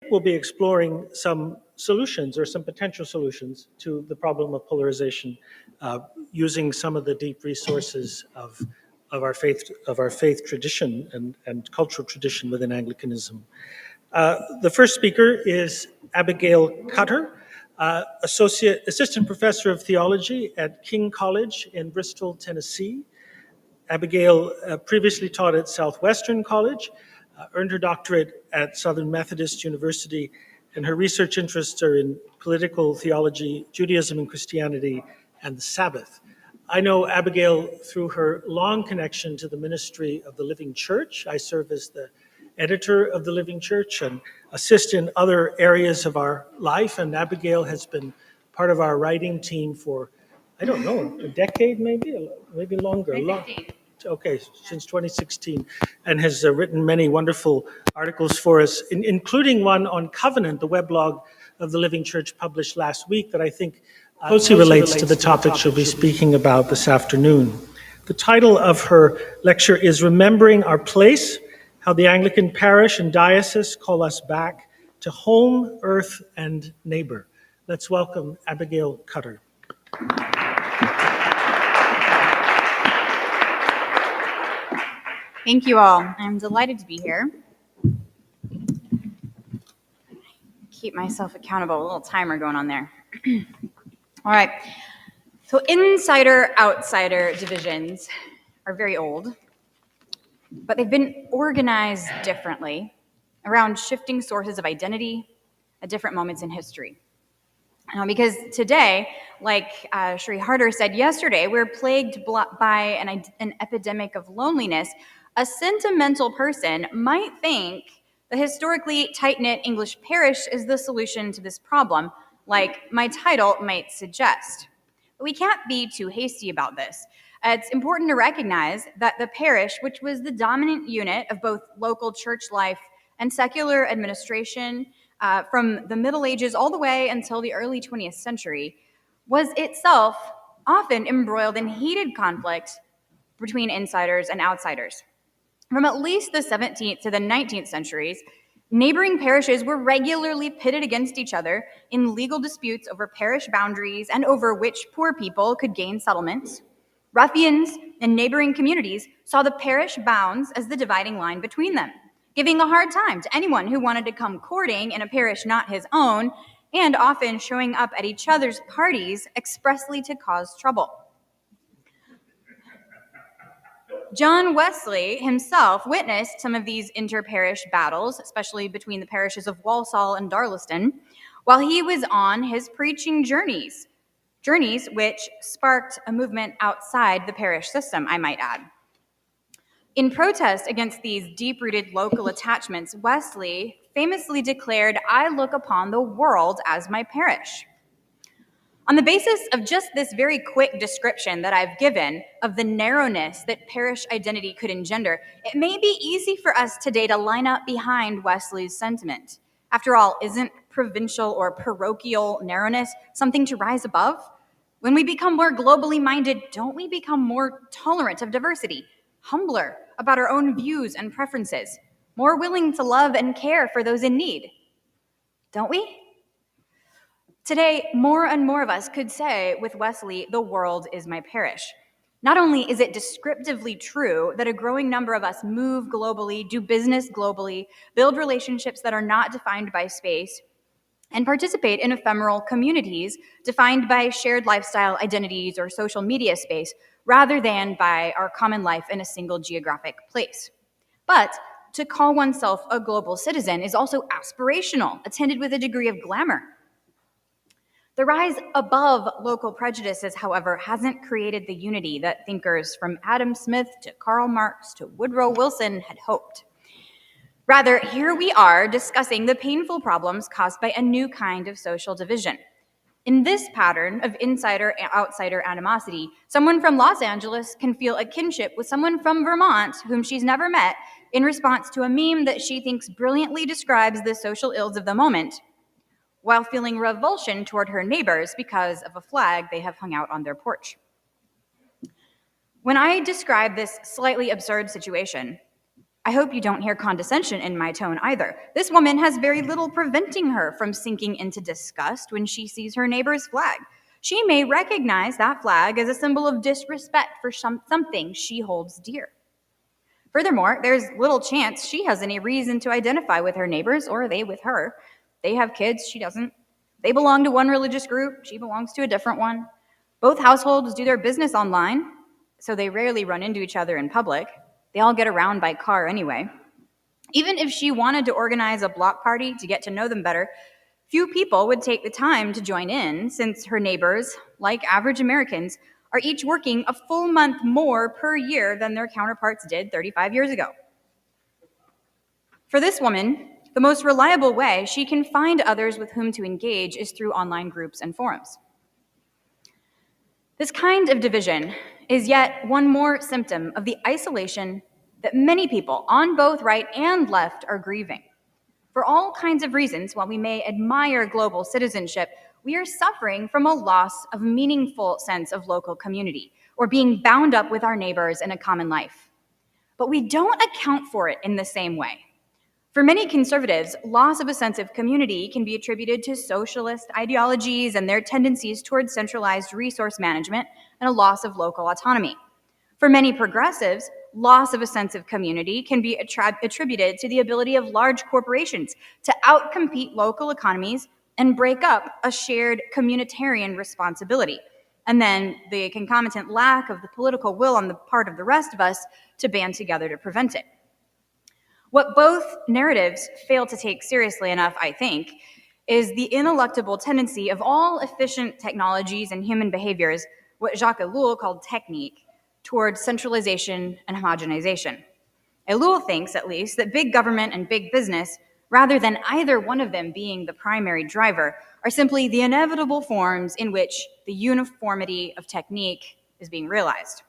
We'll be exploring some solutions or some potential solutions to the problem of polarization using some of the deep resources of our faith tradition and cultural tradition within Anglicanism. The first speaker is Abigail Cutter, Assistant Professor of Theology at King College in Bristol, Tennessee. Abigail previously taught at Southwestern College, earned her doctorate at Southern Methodist University, and her research interests are in political theology, Judaism and Christianity, and the Sabbath. I know Abigail through her long connection to the ministry of the Living Church. I serve as the editor of the Living Church and assist in other areas of our life, and Abigail has been part of our writing team for, I don't know, a decade maybe longer. Okay, since 2016, and has written many wonderful articles for us, including one on Covenant, the weblog of the Living Church published last week that I think closely relates to the topic she'll be speaking about this afternoon. The title of her lecture is Remembering Our Place, How the Anglican Parish and Diocese Call Us Back to Home, Earth, and Neighbor. Let's welcome Abigail Cutter. Thank you all. I'm delighted to be here. Keep myself accountable. A little timer going on there. All right. So insider-outsider divisions are very old, but they've been organized differently around shifting sources of identity at different moments in history. Because today, like Sheree Harder said yesterday, we're plagued by an epidemic of loneliness. A sentimental person might think the historically tight-knit English parish is the solution to this problem, like my title might suggest. But we can't be too hasty about this. It's important to recognize that the parish, which was the dominant unit of both local church life and secular administration from the Middle Ages all the way until the early 20th century, was itself often embroiled in heated conflict between insiders and outsiders. From at least the 17th to the 19th centuries, neighboring parishes were regularly pitted against each other in legal disputes over parish boundaries and over which poor people could gain settlements. Ruffians and neighboring communities saw the parish bounds as the dividing line between them, giving a hard time to anyone who wanted to come courting in a parish not his own, and often showing up at each other's parties expressly to cause trouble. John Wesley himself witnessed some of these inter-parish battles, especially between the parishes of Walsall and Darlaston, while he was on his preaching journeys which sparked a movement outside the parish system, I might add. In protest against these deep-rooted local attachments, Wesley famously declared, "I look upon the world as my parish." On the basis of just this very quick description that I've given of the narrowness that parish identity could engender, it may be easy for us today to line up behind Wesley's sentiment. After all, isn't provincial or parochial narrowness something to rise above? When we become more globally minded, don't we become more tolerant of diversity, humbler about our own views and preferences, more willing to love and care for those in need? Don't we? Today, more and more of us could say with Wesley, "The world is my parish." Not only is it descriptively true that a growing number of us move globally, do business globally, build relationships that are not defined by space, and participate in ephemeral communities defined by shared lifestyle identities or social media space, rather than by our common life in a single geographic place. But to call oneself a global citizen is also aspirational, attended with a degree of glamour. The rise above local prejudices, however, hasn't created the unity that thinkers from Adam Smith to Karl Marx to Woodrow Wilson had hoped. Rather, here we are discussing the painful problems caused by a new kind of social division. In this pattern of insider-outsider animosity, someone from Los Angeles can feel a kinship with someone from Vermont whom she's never met in response to a meme that she thinks brilliantly describes the social ills of the moment, while feeling revulsion toward her neighbors because of a flag they have hung out on their porch. When I describe this slightly absurd situation, I hope you don't hear condescension in my tone either. This woman has very little preventing her from sinking into disgust when she sees her neighbor's flag. She may recognize that flag as a symbol of disrespect for something she holds dear. Furthermore, there's little chance she has any reason to identify with her neighbors or they with her. They have kids, she doesn't. They belong to one religious group, she belongs to a different one. Both households do their business online, so they rarely run into each other in public. They all get around by car anyway. Even if she wanted to organize a block party to get to know them better, few people would take the time to join in, since her neighbors, like average Americans, are each working a full month more per year than their counterparts did 35 years ago. For this woman, the most reliable way she can find others with whom to engage is through online groups and forums. This kind of division is yet one more symptom of the isolation that many people on both right and left are grieving. For all kinds of reasons, while we may admire global citizenship, we are suffering from a loss of meaningful sense of local community or being bound up with our neighbors in a common life. But we don't account for it in the same way. For many conservatives, loss of a sense of community can be attributed to socialist ideologies and their tendencies towards centralized resource management and a loss of local autonomy. For many progressives, loss of a sense of community can be attributed to the ability of large corporations to outcompete local economies and break up a shared communitarian responsibility, and then the concomitant lack of the political will on the part of the rest of us to band together to prevent it. What both narratives fail to take seriously enough, I think, is the ineluctable tendency of all efficient technologies and human behaviors, what Jacques Ellul called technique, towards centralization and homogenization. Ellul thinks, at least, that big government and big business, rather than either one of them being the primary driver, are simply the inevitable forms in which the uniformity of technique is being realized.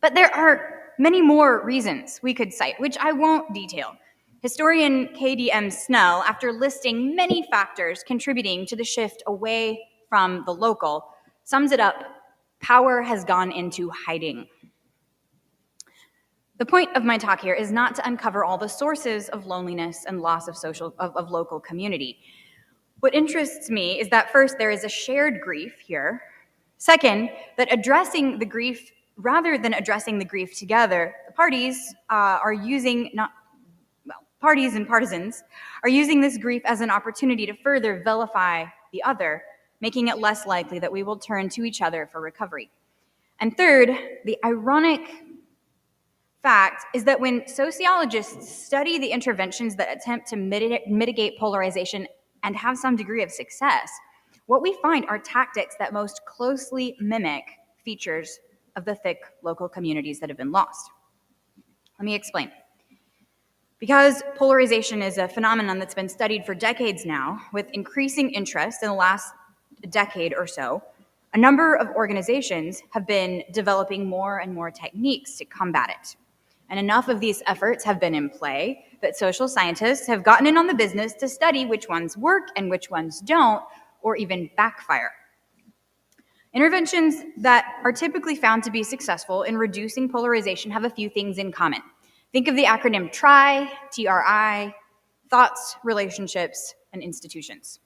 But there are many more reasons we could cite, which I won't detail. Historian K.D.M. Snell, after listing many factors contributing to the shift away from the local, sums it up: power has gone into hiding. The point of my talk here is not to uncover all the sources of loneliness and loss of local community. What interests me is that first, there is a shared grief here. Second, that addressing the grief, rather than addressing the grief together, the parties parties and partisans are using this grief as an opportunity to further vilify the other, making it less likely that we will turn to each other for recovery. And third, the ironic fact is that when sociologists study the interventions that attempt to mitigate polarization and have some degree of success, what we find are tactics that most closely mimic features of the thick local communities that have been lost. Let me explain. Because polarization is a phenomenon that's been studied for decades now, with increasing interest in the last decade or so, a number of organizations have been developing more and more techniques to combat it. And enough of these efforts have been in play that social scientists have gotten in on the business to study which ones work and which ones don't, or even backfire. Interventions that are typically found to be successful in reducing polarization have a few things in common. Think of the acronym TRI, T-R-I, thoughts, relationships, and institutions.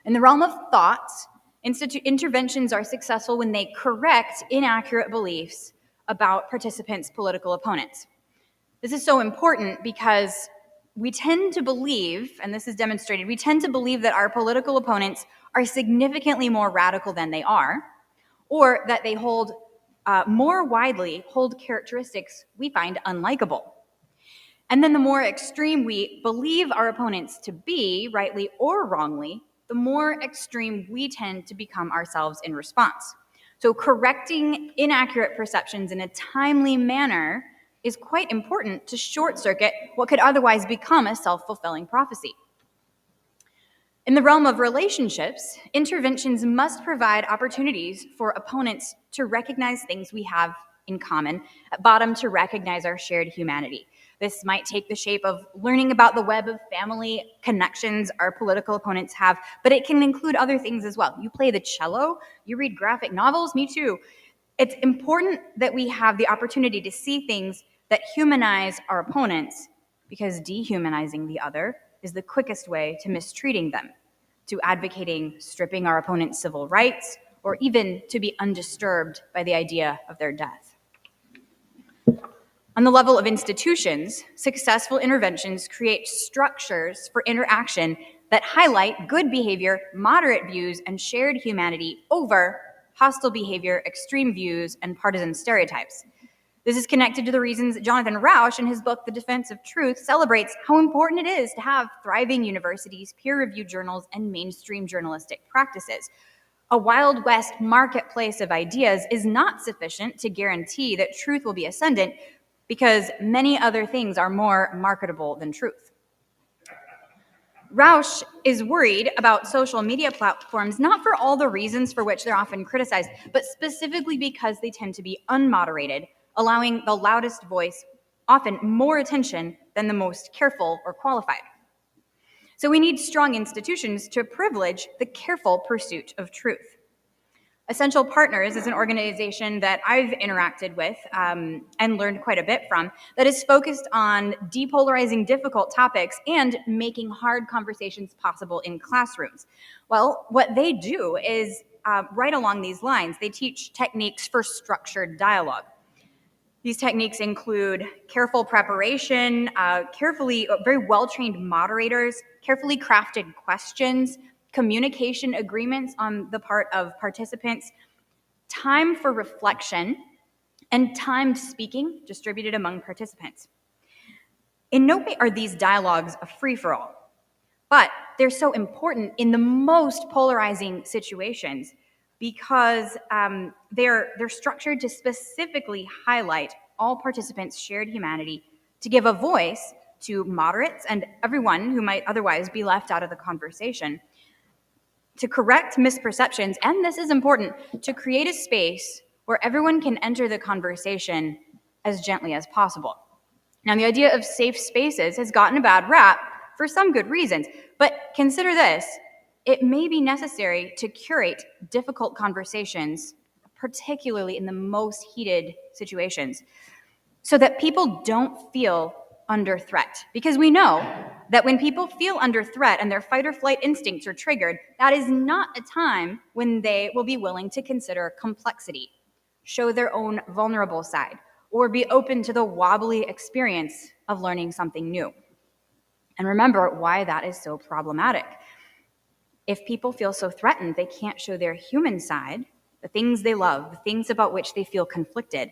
In the realm of thoughts, interventions are successful when they correct inaccurate beliefs about participants' political opponents. This is so important because we tend to believe, and this is demonstrated, we tend to believe that our political opponents are significantly more radical than they are, or that they hold characteristics we find unlikable. And then the more extreme we believe our opponents to be, rightly or wrongly, the more extreme we tend to become ourselves in response. So correcting inaccurate perceptions in a timely manner is quite important to short circuit what could otherwise become a self-fulfilling prophecy. In the realm of relationships, interventions must provide opportunities for opponents to recognize things we have in common, at bottom to recognize our shared humanity. This might take the shape of learning about the web of family connections our political opponents have, but it can include other things as well. You play the cello, you read graphic novels, me too. It's important that we have the opportunity to see things that humanize our opponents because dehumanizing the other is the quickest way to mistreating them, to advocating stripping our opponent's civil rights, or even to be undisturbed by the idea of their death. On the level of institutions, successful interventions create structures for interaction that highlight good behavior, moderate views, and shared humanity over hostile behavior, extreme views, and partisan stereotypes. This is connected to the reasons Jonathan Rauch, in his book, The Defense of Truth, celebrates how important it is to have thriving universities, peer-reviewed journals, and mainstream journalistic practices. A Wild West marketplace of ideas is not sufficient to guarantee that truth will be ascendant, because many other things are more marketable than truth. Rauch is worried about social media platforms not for all the reasons for which they're often criticized, but specifically because they tend to be unmoderated, allowing the loudest voice often more attention than the most careful or qualified. So we need strong institutions to privilege the careful pursuit of truth. Essential Partners is an organization that I've interacted with and learned quite a bit from that is focused on depolarizing difficult topics and making hard conversations possible in classrooms. Well, what they do is right along these lines. They teach techniques for structured dialogue. These techniques include careful preparation, very well-trained moderators, carefully crafted questions, communication agreements on the part of participants, time for reflection, and timed speaking distributed among participants. In no way are these dialogues a free-for-all, but they're so important in the most polarizing situations because they're structured to specifically highlight all participants' shared humanity, to give a voice to moderates and everyone who might otherwise be left out of the conversation, to correct misperceptions, and this is important, to create a space where everyone can enter the conversation as gently as possible. Now, the idea of safe spaces has gotten a bad rap for some good reasons, but consider this. It may be necessary to curate difficult conversations, particularly in the most heated situations, so that people don't feel under threat. Because we know that when people feel under threat and their fight or flight instincts are triggered, that is not a time when they will be willing to consider complexity, show their own vulnerable side, or be open to the wobbly experience of learning something new. And remember why that is so problematic. If people feel so threatened, they can't show their human side, the things they love, the things about which they feel conflicted,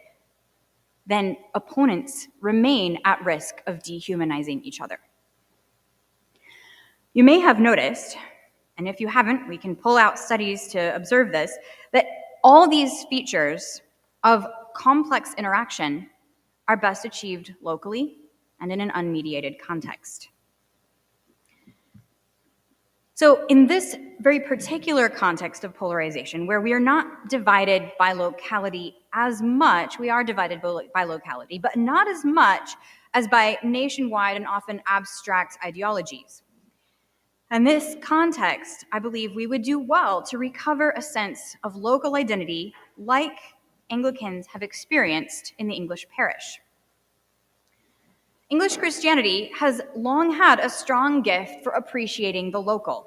then opponents remain at risk of dehumanizing each other. You may have noticed, and if you haven't, we can pull out studies to observe this, that all these features of complex interaction are best achieved locally and in an unmediated context. So in this very particular context of polarization, where we are not divided by locality as much, we are divided by locality, but not as much as by nationwide and often abstract ideologies. In this context, I believe we would do well to recover a sense of local identity like Anglicans have experienced in the English parish. English Christianity has long had a strong gift for appreciating the local.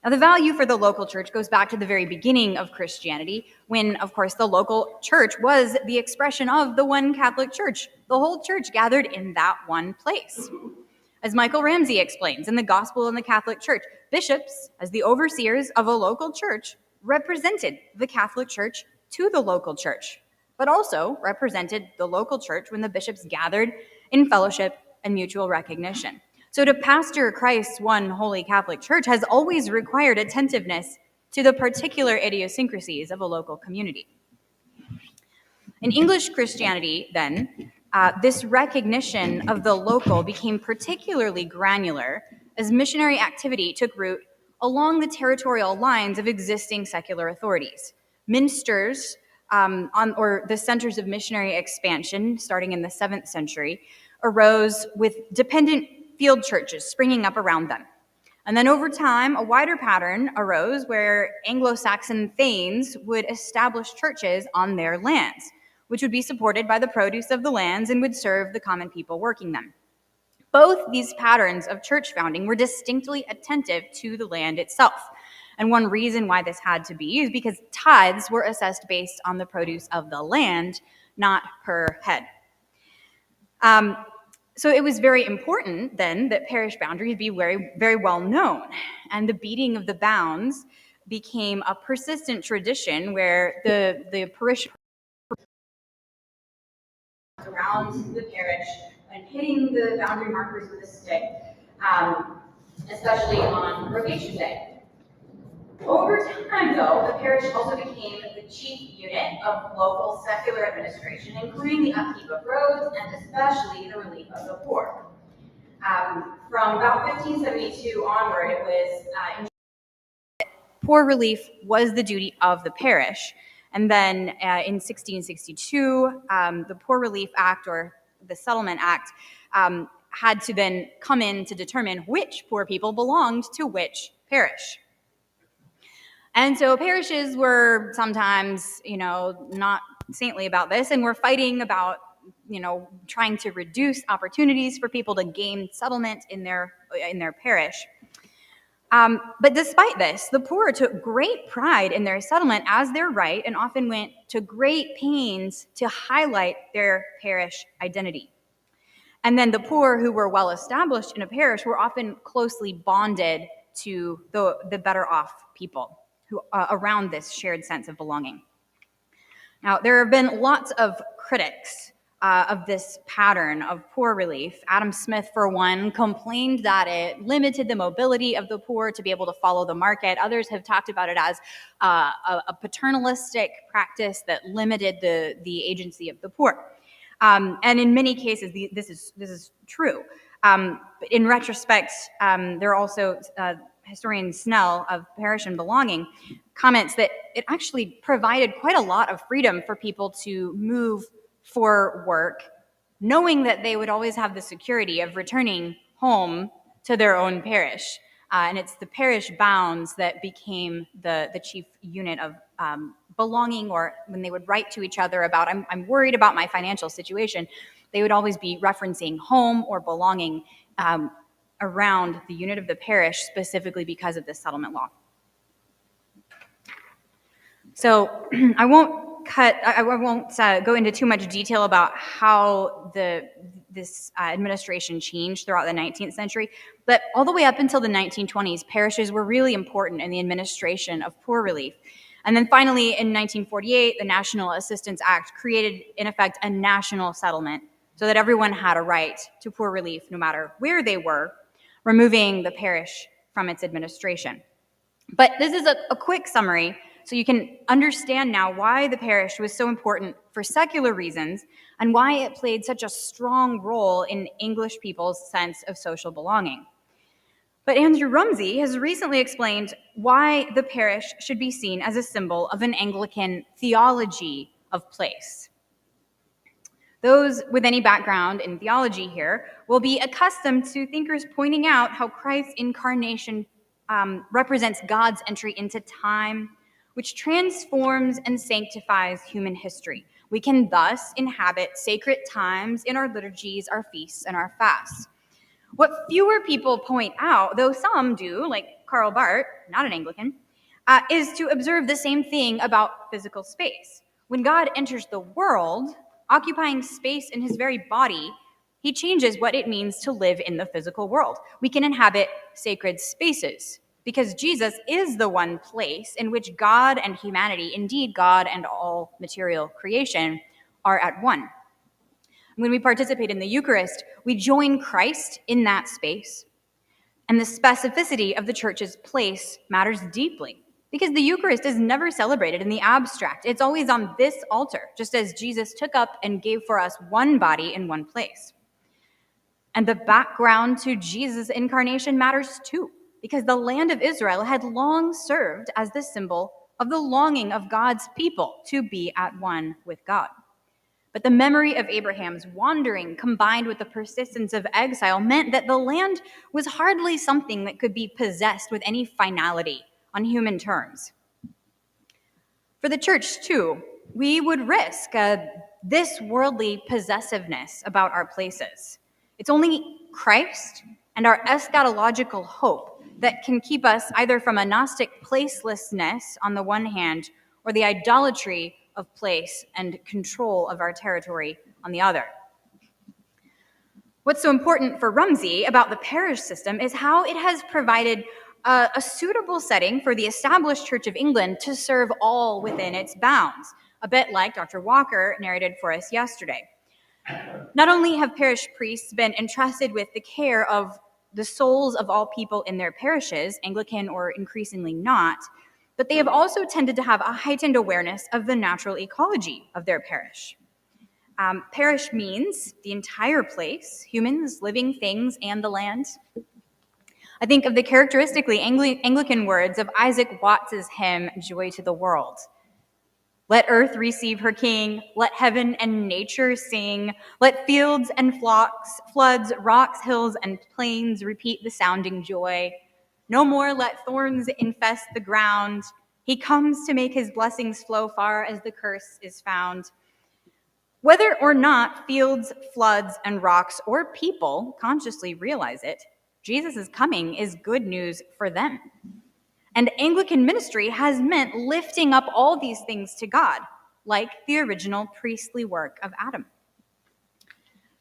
Now, the value for the local church goes back to the very beginning of Christianity, when, of course, the local church was the expression of the one Catholic Church, the whole church gathered in that one place. As Michael Ramsey explains in The Gospel in the Catholic Church, bishops, as the overseers of a local church, represented the Catholic Church to the local church, but also represented the local church when the bishops gathered in fellowship and mutual recognition. So to pastor Christ's one holy Catholic Church has always required attentiveness to the particular idiosyncrasies of a local community. In English Christianity, then, this recognition of the local became particularly granular as missionary activity took root along the territorial lines of existing secular authorities. Minsters, or the centers of missionary expansion, starting in the 7th century, arose with dependent field churches springing up around them. And then over time, a wider pattern arose where Anglo-Saxon thanes would establish churches on their lands, which would be supported by the produce of the lands and would serve the common people working them. Both these patterns of church founding were distinctly attentive to the land itself. And one reason why this had to be is because tithes were assessed based on the produce of the land, not per head. So it was very important then that parish boundaries be very, very well known. And the beating of the bounds became a persistent tradition where the parishioners around the parish and hitting the boundary markers with a stick, especially on Coronation Day. Over time, though, the parish also became the chief unit of local secular administration, including the upkeep of roads and especially the relief of the poor. From about 1572 onward, it was poor relief was the duty of the parish. And then in 1662, the Poor Relief Act, or the Settlement Act, had to then come in to determine which poor people belonged to which parish. And so parishes were sometimes, not saintly about this, and were fighting about, trying to reduce opportunities for people to gain settlement in their parish. But despite this, the poor took great pride in their settlement as their right and often went to great pains to highlight their parish identity. And then the poor who were well established in a parish were often closely bonded to the better off people who around this shared sense of belonging. Now, there have been lots of critics of this pattern of poor relief. Adam Smith, for one, complained that it limited the mobility of the poor to be able to follow the market. Others have talked about it as a paternalistic practice that limited the agency of the poor. And in many cases, this is true. But in retrospect, there are also historian Snell of Parish and Belonging comments that it actually provided quite a lot of freedom for people to move for work, knowing that they would always have the security of returning home to their own parish. And it's the parish bounds that became the chief unit of belonging, or when they would write to each other about, I'm worried about my financial situation, they would always be referencing home or belonging around the unit of the parish, specifically because of the settlement law. So I won't go into too much detail about how this administration changed throughout the 19th century, but all the way up until the 1920s, parishes were really important in the administration of poor relief. And then finally, in 1948, the National Assistance Act created, in effect, a national settlement so that everyone had a right to poor relief no matter where they were, removing the parish from its administration. But this is a quick summary so you can understand now why the parish was so important for secular reasons and why it played such a strong role in English people's sense of social belonging. But Andrew Rumsey has recently explained why the parish should be seen as a symbol of an Anglican theology of place. Those with any background in theology here will be accustomed to thinkers pointing out how Christ's incarnation represents God's entry into time, which transforms and sanctifies human history. We can thus inhabit sacred times in our liturgies, our feasts, and our fasts. What fewer people point out, though some do, like Karl Barth, not an Anglican, is to observe the same thing about physical space. When God enters the world, occupying space in his very body, he changes what it means to live in the physical world. We can inhabit sacred spaces because Jesus is the one place in which God and humanity, indeed God and all material creation, are at one. When we participate in the Eucharist, we join Christ in that space. And the specificity of the church's place matters deeply because the Eucharist is never celebrated in the abstract. It's always on this altar, just as Jesus took up and gave for us one body in one place. And the background to Jesus' incarnation matters too, because the land of Israel had long served as the symbol of the longing of God's people to be at one with God. But the memory of Abraham's wandering combined with the persistence of exile meant that the land was hardly something that could be possessed with any finality on human terms. For the church, too, we would risk this worldly possessiveness about our places. It's only Christ and our eschatological hope that can keep us either from a Gnostic placelessness on the one hand, or the idolatry of place and control of our territory on the other. What's so important for Rumsey about the parish system is how it has provided a suitable setting for the established Church of England to serve all within its bounds, a bit like Dr. Walker narrated for us yesterday. Not only have parish priests been entrusted with the care of the souls of all people in their parishes, Anglican or increasingly not, but they have also tended to have a heightened awareness of the natural ecology of their parish. Parish means the entire place, humans, living things, and the land. I think of the characteristically Anglican words of Isaac Watts's hymn, Joy to the World. Let earth receive her king, let heaven and nature sing, let fields and flocks, floods, rocks, hills, and plains repeat the sounding joy. No more let thorns infest the ground. He comes to make his blessings flow far as the curse is found. Whether or not fields, floods, and rocks or people consciously realize it, Jesus' coming is good news for them. And Anglican ministry has meant lifting up all these things to God, like the original priestly work of Adam.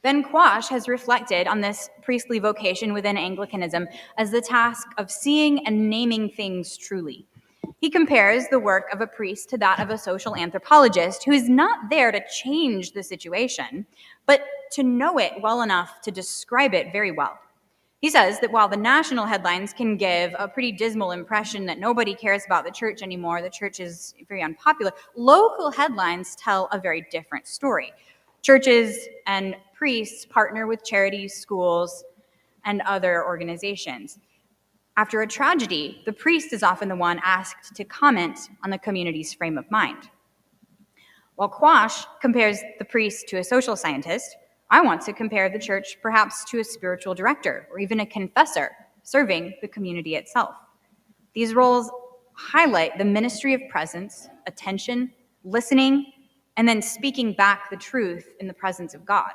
Ben Quash has reflected on this priestly vocation within Anglicanism as the task of seeing and naming things truly. He compares the work of a priest to that of a social anthropologist who is not there to change the situation, but to know it well enough to describe it very well. He says that while the national headlines can give a pretty dismal impression that nobody cares about the church anymore, the church is very unpopular, local headlines tell a very different story. Churches and priests partner with charities, schools, and other organizations. After a tragedy, the priest is often the one asked to comment on the community's frame of mind. While Quash compares the priest to a social scientist, I want to compare the church perhaps to a spiritual director or even a confessor serving the community itself. These roles highlight the ministry of presence, attention, listening, and then speaking back the truth in the presence of God.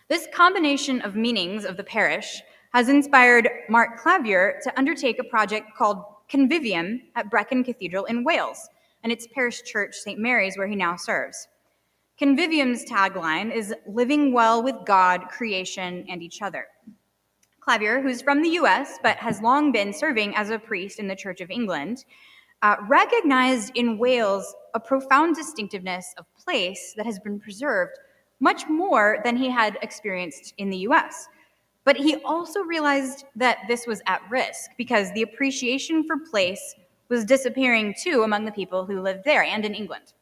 This combination of meanings of the parish has inspired Mark Clavier to undertake a project called Convivium at Brecon Cathedral in Wales, and its parish church, St. Mary's, where he now serves. Convivium's tagline is living well with God, creation, and each other. Clavier, who's from the US but has long been serving as a priest in the Church of England, recognized in Wales a profound distinctiveness of place that has been preserved much more than he had experienced in the US. But he also realized that this was at risk because the appreciation for place was disappearing too among the people who lived there and in England.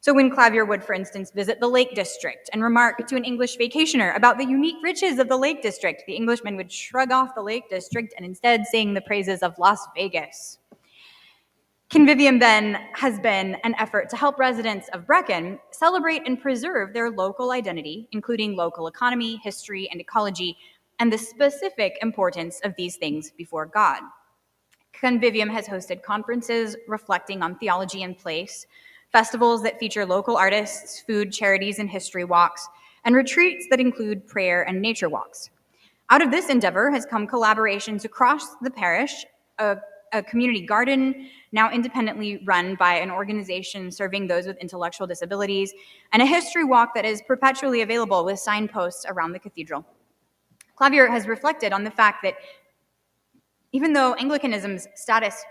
So when Clavier would, for instance, visit the Lake District and remark to an English vacationer about the unique riches of the Lake District, the Englishman would shrug off the Lake District and instead sing the praises of Las Vegas. Convivium then has been an effort to help residents of Brecon celebrate and preserve their local identity, including local economy, history, and ecology, and the specific importance of these things before God. Convivium has hosted conferences reflecting on theology and place, festivals that feature local artists, food, charities, and history walks, and retreats that include prayer and nature walks. Out of this endeavor has come collaborations across the parish, a community garden now independently run by an organization serving those with intellectual disabilities, and a history walk that is perpetually available with signposts around the cathedral. Clavier has reflected on the fact that even though Anglicanism's status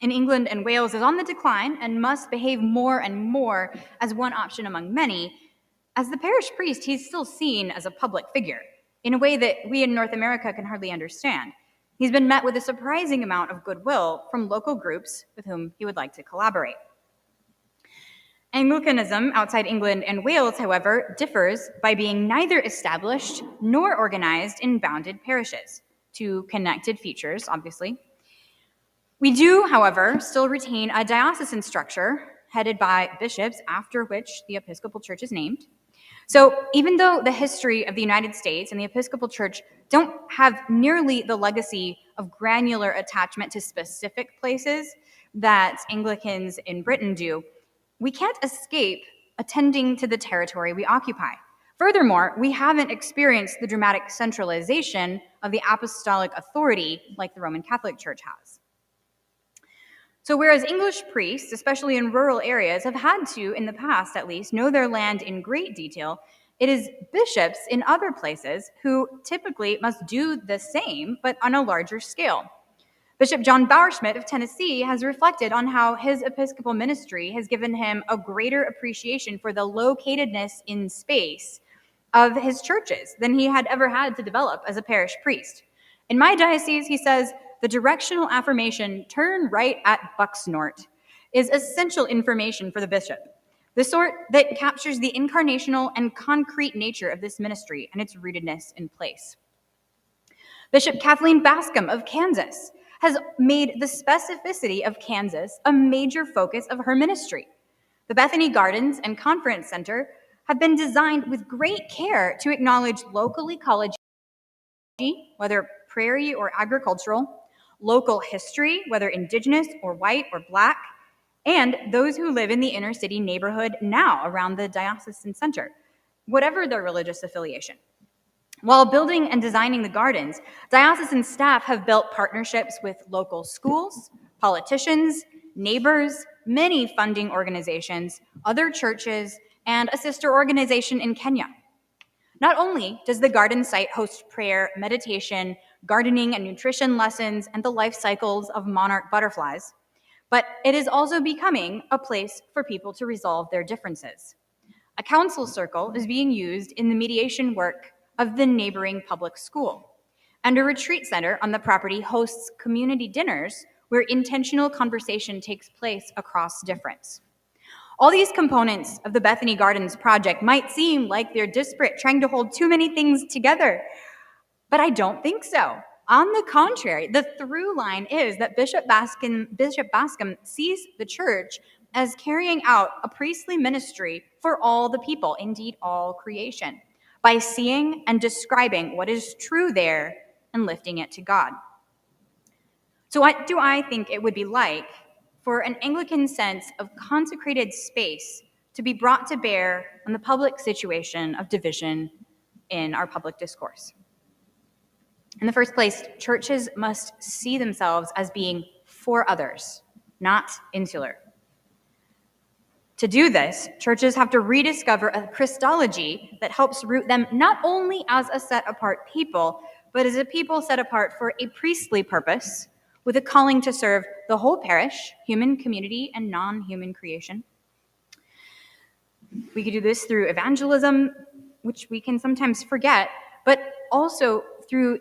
in England and Wales is on the decline and must behave more and more as one option among many, as the parish priest, he's still seen as a public figure in a way that we in North America can hardly understand. He's been met with a surprising amount of goodwill from local groups with whom he would like to collaborate. Anglicanism outside England and Wales, however, differs by being neither established nor organized in bounded parishes, two connected features, obviously. We do, however, still retain a diocesan structure headed by bishops, after which the Episcopal Church is named. So even though the history of the United States and the Episcopal Church don't have nearly the legacy of granular attachment to specific places that Anglicans in Britain do, we can't escape attending to the territory we occupy. Furthermore, we haven't experienced the dramatic centralization of the apostolic authority like the Roman Catholic Church has. So whereas English priests, especially in rural areas, have had to, in the past at least, know their land in great detail, it is bishops in other places who typically must do the same, but on a larger scale. Bishop John Bowerschmidt of Tennessee has reflected on how his episcopal ministry has given him a greater appreciation for the locatedness in space of his churches than he had ever had to develop as a parish priest. In my diocese, he says, the directional affirmation, "turn right at Bucksnort," is essential information for the bishop, the sort that captures the incarnational and concrete nature of this ministry and its rootedness in place. Bishop Kathleen Bascom of Kansas has made the specificity of Kansas a major focus of her ministry. The Bethany Gardens and Conference Center have been designed with great care to acknowledge local ecology, whether prairie or agricultural, local history, whether indigenous or white or black, and those who live in the inner city neighborhood now around the diocesan center, whatever their religious affiliation. While building and designing the gardens, diocesan staff have built partnerships with local schools, politicians, neighbors, many funding organizations, other churches, and a sister organization in Kenya. Not only does the garden site host prayer, meditation, gardening and nutrition lessons, and the life cycles of monarch butterflies, but it is also becoming a place for people to resolve their differences. A council circle is being used in the mediation work of the neighboring public school, and a retreat center on the property hosts community dinners where intentional conversation takes place across difference. All these components of the Bethany Gardens project might seem like they're disparate, trying to hold too many things together, but I don't think so. On the contrary, the through line is that Bishop Bascom sees the church as carrying out a priestly ministry for all the people, indeed all creation, by seeing and describing what is true there and lifting it to God. So what do I think it would be like for an Anglican sense of consecrated space to be brought to bear on the public situation of division in our public discourse? In the first place, churches must see themselves as being for others, not insular. To do this, churches have to rediscover a Christology that helps root them not only as a set-apart people, but as a people set apart for a priestly purpose, with a calling to serve the whole parish, human community, and non-human creation. We could do this through evangelism, which we can sometimes forget, but also through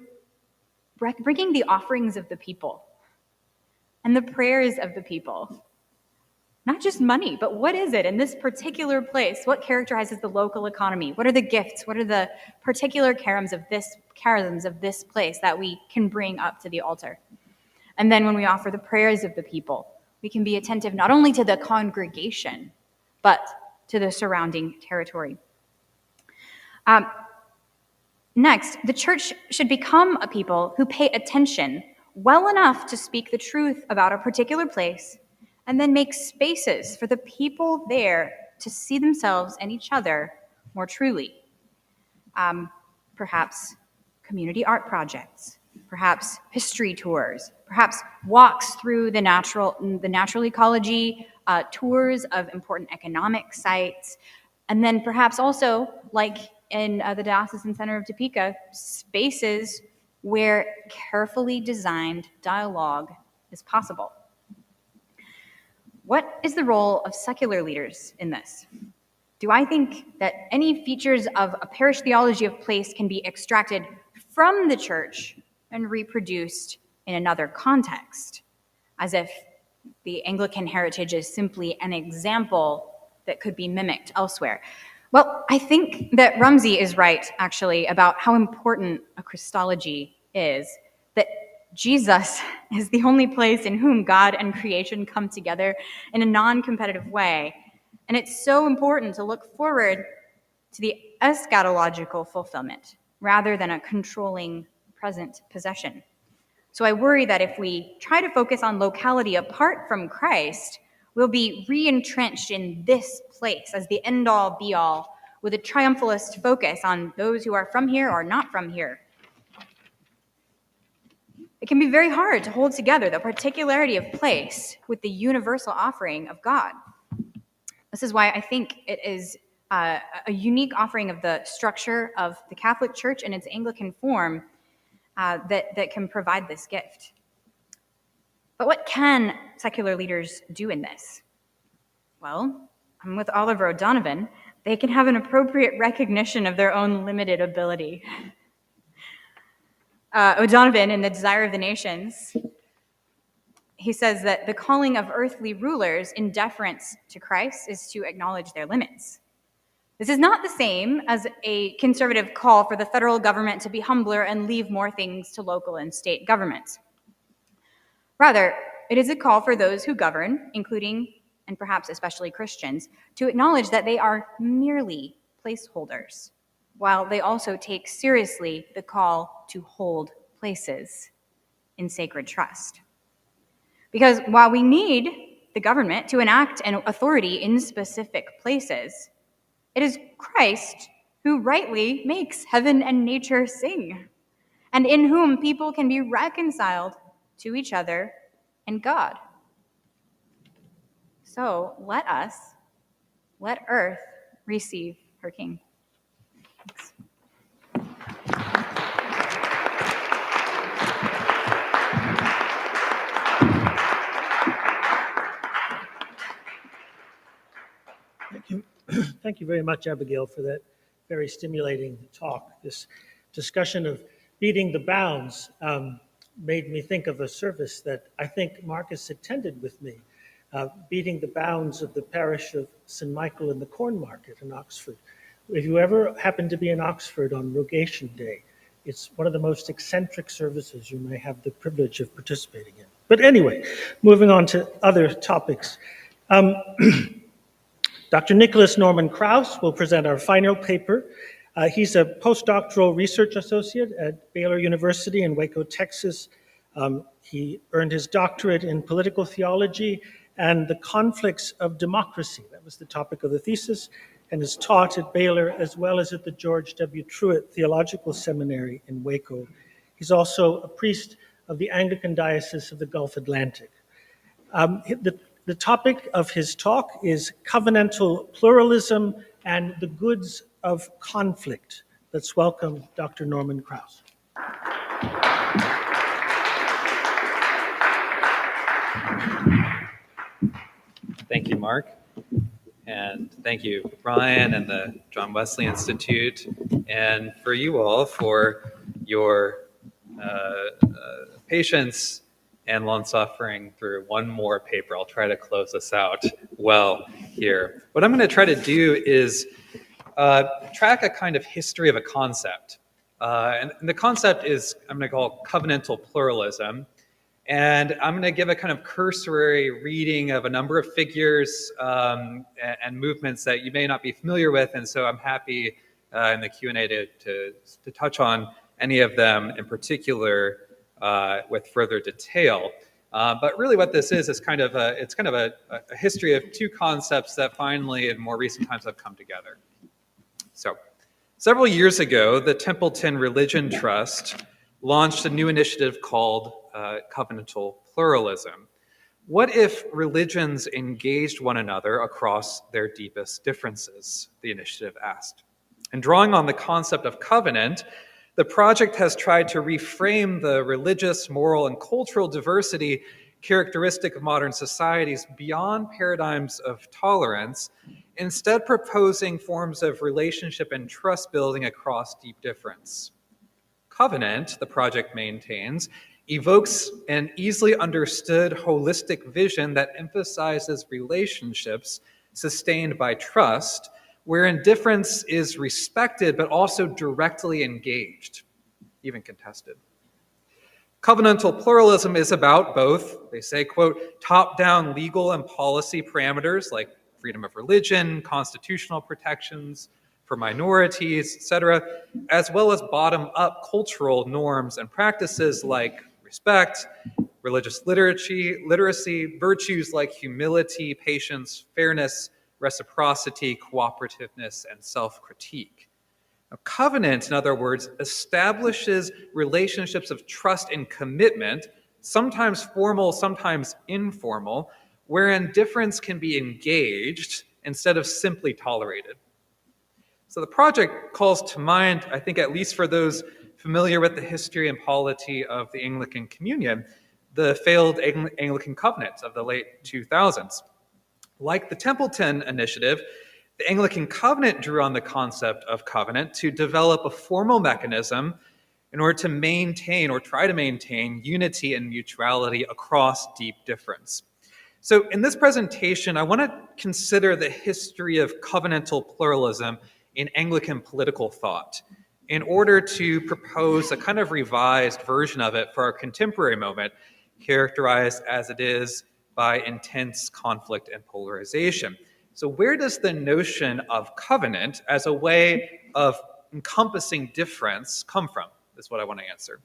bringing the offerings of the people and the prayers of the people. Not just money, but what is it in this particular place? What characterizes the local economy? What are the gifts? What are the particular charisms of this place that we can bring up to the altar? And then when we offer the prayers of the people, we can be attentive not only to the congregation, but to the surrounding territory. Next, the church should become a people who pay attention well enough to speak the truth about a particular place, and then make spaces for the people there to see themselves and each other more truly. Perhaps community art projects, perhaps history tours, perhaps walks through the natural ecology, tours of important economic sites, and then perhaps also, like in the Diocesan Center of Topeka, spaces where carefully designed dialogue is possible. What is the role of secular leaders in this? Do I think that any features of a parish theology of place can be extracted from the church and reproduced in another context, as if the Anglican heritage is simply an example that could be mimicked elsewhere? Well, I think that Rumsey is right, actually, about how important a Christology is, that Jesus is the only place in whom God and creation come together in a non-competitive way. And it's so important to look forward to the eschatological fulfillment rather than a controlling present possession. So I worry that if we try to focus on locality apart from Christ, will be re-entrenched in this place as the end-all be-all, with a triumphalist focus on those who are from here or not from here. It can be very hard to hold together the particularity of place with the universal offering of God. This is why I think it is a unique offering of the structure of the Catholic Church in its Anglican form that can provide this gift. But what can secular leaders do in this? Well, I'm with Oliver O'Donovan. They can have an appropriate recognition of their own limited ability. O'Donovan, in The Desire of the Nations, he says that the calling of earthly rulers in deference to Christ is to acknowledge their limits. This is not the same as a conservative call for the federal government to be humbler and leave more things to local and state governments. Rather, it is a call for those who govern, including and perhaps especially Christians, to acknowledge that they are merely placeholders, while they also take seriously the call to hold places in sacred trust. Because while we need the government to enact an authority in specific places, it is Christ who rightly makes heaven and nature sing, and in whom people can be reconciled to each other and God. So let earth receive her King. Thanks. Thank you. Thank you very much, Abigail, for that very stimulating talk. This discussion of beating the bounds made me think of a service that I think Marcus attended with me, beating the bounds of the parish of St. Michael in the Corn Market in Oxford. If you ever happen to be in Oxford on Rogation Day, it's one of the most eccentric services you may have the privilege of participating in. But anyway, moving on to other topics. Dr. Nicholas Norman Krauss will present our final paper. He's a postdoctoral research associate at Baylor University in Waco, Texas. He earned his doctorate in political theology and the conflicts of democracy. That was the topic of the thesis, and is taught at Baylor as well as at the George W. Truett Theological Seminary in Waco. He's also a priest of the Anglican Diocese of the Gulf Atlantic. The topic of his talk is covenantal pluralism and the goods of conflict. Let's welcome Dr. Norman Krauss. Thank you, Mark. And thank you, Brian and the John Wesley Institute, and for you all for your patience and long-suffering through one more paper. I'll try to close us out well here. What I'm going to try to do is track a kind of history of a concept. And the concept is, I'm going to call covenantal pluralism. And I'm going to give a kind of cursory reading of a number of figures and movements that you may not be familiar with. And so I'm happy in the Q&A to touch on any of them in particular with further detail. But really what this is kind of a history of two concepts that finally in more recent times have come together. So several years ago, the Templeton Religion Trust launched a new initiative called covenantal pluralism. What if religions engaged one another across their deepest differences? The initiative asked. And drawing on the concept of covenant, the project has tried to reframe the religious, moral, and cultural diversity characteristic of modern societies beyond paradigms of tolerance, instead proposing forms of relationship and trust building across deep difference. Covenant, the project maintains, evokes an easily understood holistic vision that emphasizes relationships sustained by trust, wherein difference is respected but also directly engaged, even contested. Covenantal pluralism is about both, they say, quote, top-down legal and policy parameters like freedom of religion, constitutional protections for minorities, etc., as well as bottom-up cultural norms and practices like respect, religious literacy, virtues like humility, patience, fairness, reciprocity, cooperativeness, and self-critique. A covenant, in other words, establishes relationships of trust and commitment, sometimes formal, sometimes informal, wherein difference can be engaged instead of simply tolerated. So the project calls to mind, I think at least for those familiar with the history and polity of the Anglican Communion, the failed Anglican Covenant of the late 2000s. Like the Templeton Initiative, the Anglican Covenant drew on the concept of covenant to develop a formal mechanism in order to maintain or try to maintain unity and mutuality across deep difference. So in this presentation, I want to consider the history of covenantal pluralism in Anglican political thought in order to propose a kind of revised version of it for our contemporary moment, characterized as it is by intense conflict and polarization. So where does the notion of covenant as a way of encompassing difference come from? Is what I want to answer.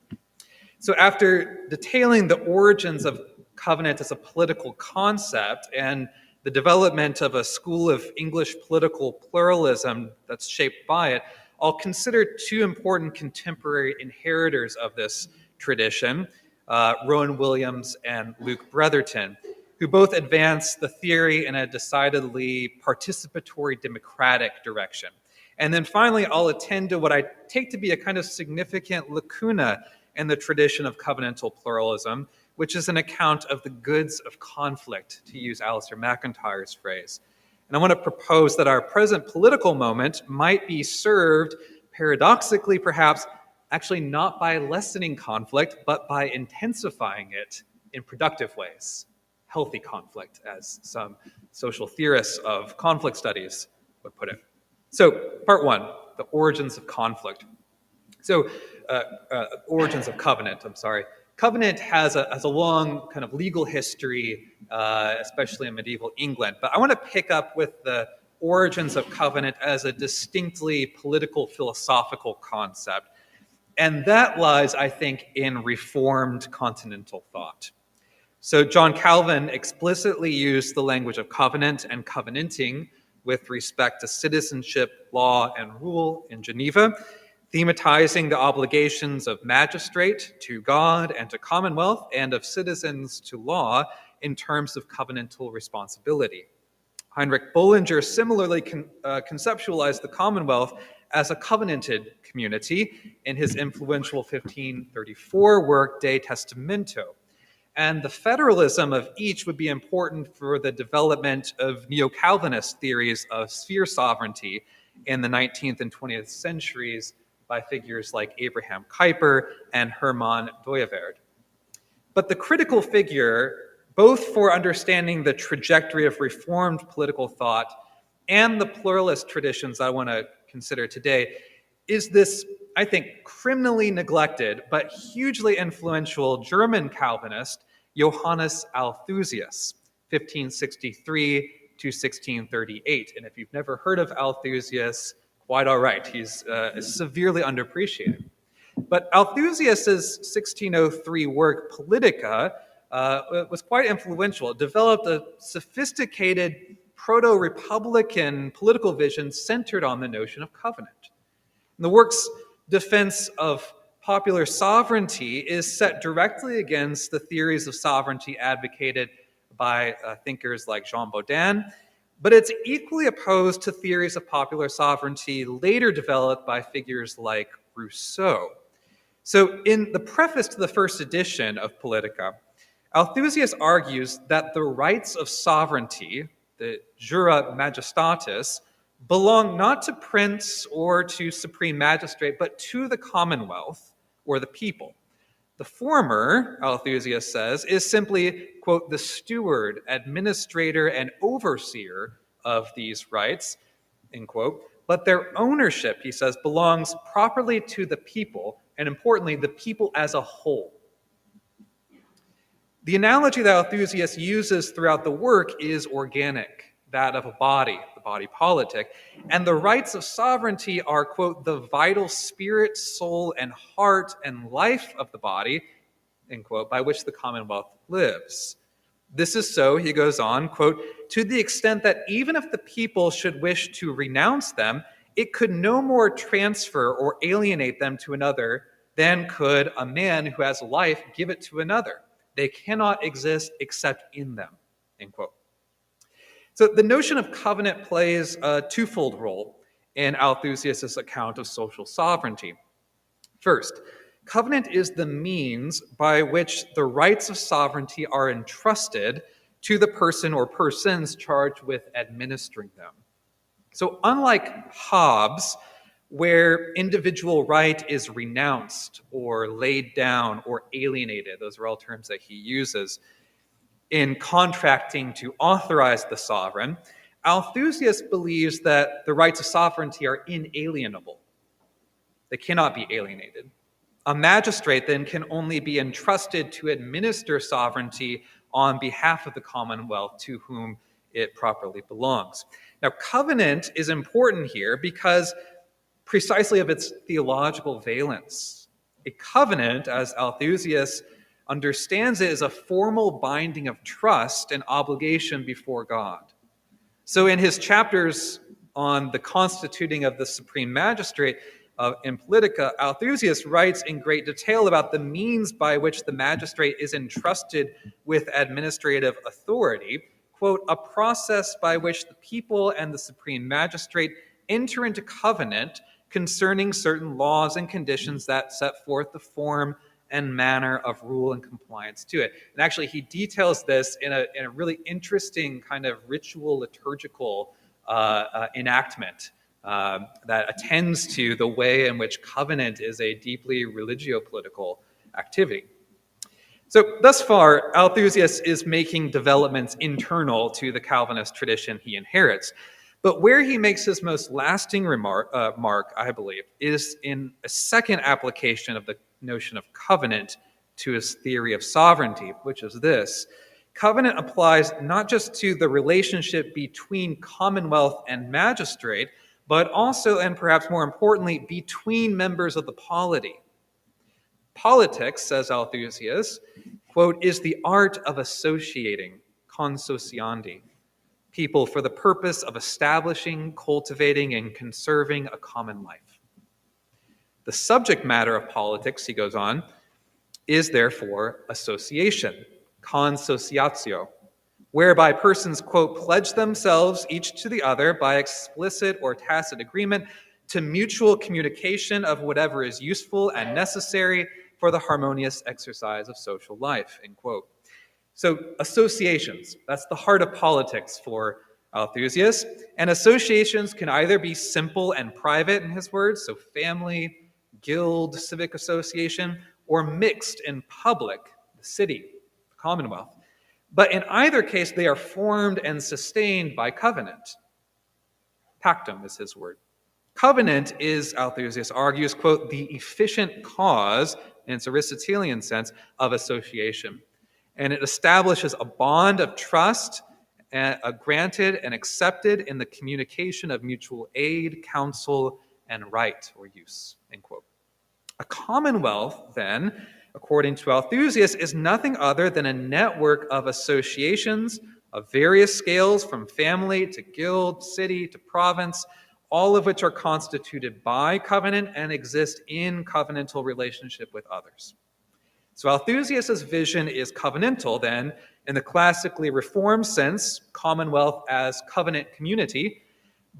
So after detailing the origins of covenant as a political concept and the development of a school of English political pluralism that's shaped by it, I'll consider two important contemporary inheritors of this tradition, Rowan Williams and Luke Bretherton, who both advance the theory in a decidedly participatory democratic direction. And then finally, I'll attend to what I take to be a kind of significant lacuna in the tradition of covenantal pluralism, which is an account of the goods of conflict, to use Alistair MacIntyre's phrase. And I want to propose that our present political moment might be served, paradoxically perhaps, actually not by lessening conflict, but by intensifying it in productive ways. Healthy conflict, as some social theorists of conflict studies would put it. So, part one, the origins of conflict. So, origins of covenant, Covenant has a long kind of legal history, especially in medieval England. But I want to pick up with the origins of covenant as a distinctly political philosophical concept. And that lies, I think, in Reformed continental thought. So John Calvin explicitly used the language of covenant and covenanting with respect to citizenship, law, and rule in Geneva, thematizing the obligations of magistrate to God and to commonwealth and of citizens to law in terms of covenantal responsibility. Heinrich Bullinger similarly conceptualized the commonwealth as a covenanted community in his influential 1534 work De Testamento. And the federalism of each would be important for the development of neo-Calvinist theories of sphere sovereignty in the 19th and 20th centuries by figures like Abraham Kuyper and Hermann Dooyeweerd. But the critical figure, both for understanding the trajectory of Reformed political thought and the pluralist traditions I want to consider today, is this, I think, criminally neglected but hugely influential German Calvinist, Johannes Althusius, 1563 to 1638. And if you've never heard of Althusius, quite all right. He's severely underappreciated. But Althusius's 1603 work, Politica, was quite influential. It developed a sophisticated proto-republican political vision centered on the notion of covenant. And the work's defense of popular sovereignty is set directly against the theories of sovereignty advocated by thinkers like Jean Bodin, but it's equally opposed to theories of popular sovereignty later developed by figures like Rousseau. So in the preface to the first edition of Politica, Althusius argues that the rights of sovereignty, the jura majestatis, belong not to prince or to supreme magistrate, but to the commonwealth or the people. The former, Althusius says, is simply, quote, the steward, administrator, and overseer of these rights, end quote. But their ownership, he says, belongs properly to the people, and importantly, the people as a whole. The analogy that Althusius uses throughout the work is organic, that of a body, the body politic, and the rights of sovereignty are, quote, the vital spirit, soul, and heart and life of the body, end quote, by which the Commonwealth lives. This is so, he goes on, quote, to the extent that even if the people should wish to renounce them, it could no more transfer or alienate them to another than could a man who has life give it to another. They cannot exist except in them, end quote. So the notion of covenant plays a twofold role in Althusius' account of social sovereignty. First, covenant is the means by which the rights of sovereignty are entrusted to the person or persons charged with administering them. So unlike Hobbes, where individual right is renounced or laid down or alienated, those are all terms that he uses, in contracting to authorize the sovereign, Althusius believes that the rights of sovereignty are inalienable. They cannot be alienated. A magistrate then can only be entrusted to administer sovereignty on behalf of the Commonwealth to whom it properly belongs. Now, covenant is important here because precisely of its theological valence. A covenant, as Althusius understands it, is a formal binding of trust and obligation before God. So in his chapters on the constituting of the supreme magistrate in Politica, Althusius writes in great detail about the means by which the magistrate is entrusted with administrative authority, quote, a process by which the people and the supreme magistrate enter into covenant concerning certain laws and conditions that set forth the form and manner of rule and compliance to it. And actually, he details this in a really interesting kind of ritual liturgical enactment that attends to the way in which covenant is a deeply religio-political activity. So thus far, Althusius is making developments internal to the Calvinist tradition he inherits. But where he makes his most lasting mark, I believe, is in a second application of the notion of covenant to his theory of sovereignty, which is this. Covenant applies not just to the relationship between commonwealth and magistrate, but also, and perhaps more importantly, between members of the polity. Politics, says Althusius, quote, is the art of associating, consociandi, people for the purpose of establishing, cultivating, and conserving a common life. The subject matter of politics, he goes on, is therefore association, consociatio, whereby persons, quote, pledge themselves each to the other by explicit or tacit agreement to mutual communication of whatever is useful and necessary for the harmonious exercise of social life, end quote. So associations, that's the heart of politics for Althusius. And associations can either be simple and private, in his words, so family, guild, civic association, or mixed and public, the city, the commonwealth. But in either case, they are formed and sustained by covenant. Pactum is his word. Covenant is, Althusius argues, quote, the efficient cause, in its Aristotelian sense, of association. And it establishes a bond of trust granted and accepted in the communication of mutual aid, counsel, and right or use, end quote. A commonwealth, then, according to Althusius, is nothing other than a network of associations of various scales, from family to guild, city to province, all of which are constituted by covenant and exist in covenantal relationship with others. So Althusius' vision is covenantal, then, in the classically Reformed sense, commonwealth as covenant community,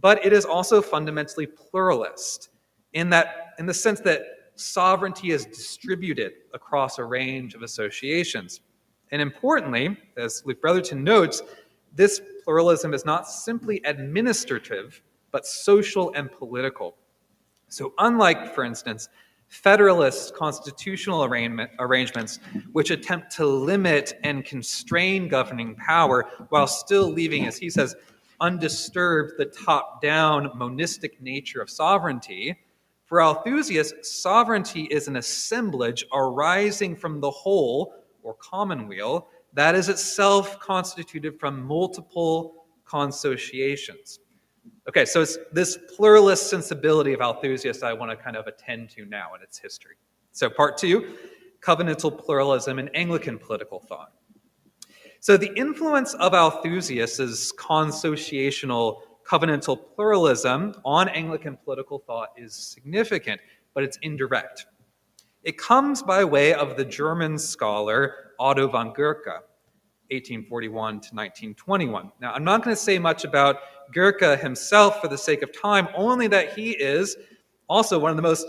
but it is also fundamentally pluralist, in the sense that sovereignty is distributed across a range of associations. And importantly, as Luke Brotherton notes, this pluralism is not simply administrative, but social and political. So unlike, for instance, federalist constitutional arrangements, which attempt to limit and constrain governing power while still leaving, as he says, undisturbed the top-down monistic nature of sovereignty, for Althusius, sovereignty is an assemblage arising from the whole, or commonweal, that is itself constituted from multiple consociations. Okay, so it's this pluralist sensibility of Althusius I want to kind of attend to now in its history. So part two, covenantal pluralism, and Anglican political thought. So the influence of Althusius's consociational covenantal pluralism on Anglican political thought is significant, but it's indirect. It comes by way of the German scholar Otto von Guercke, 1841 to 1921. Now, I'm not going to say much about Guercke himself for the sake of time, only that he is also one of the most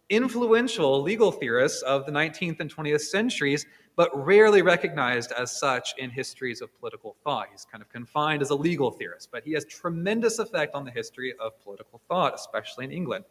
influential legal theorists of the 19th and 20th centuries, but rarely recognized as such in histories of political thought. He's kind of confined as a legal theorist, but he has tremendous effect on the history of political thought, especially in England.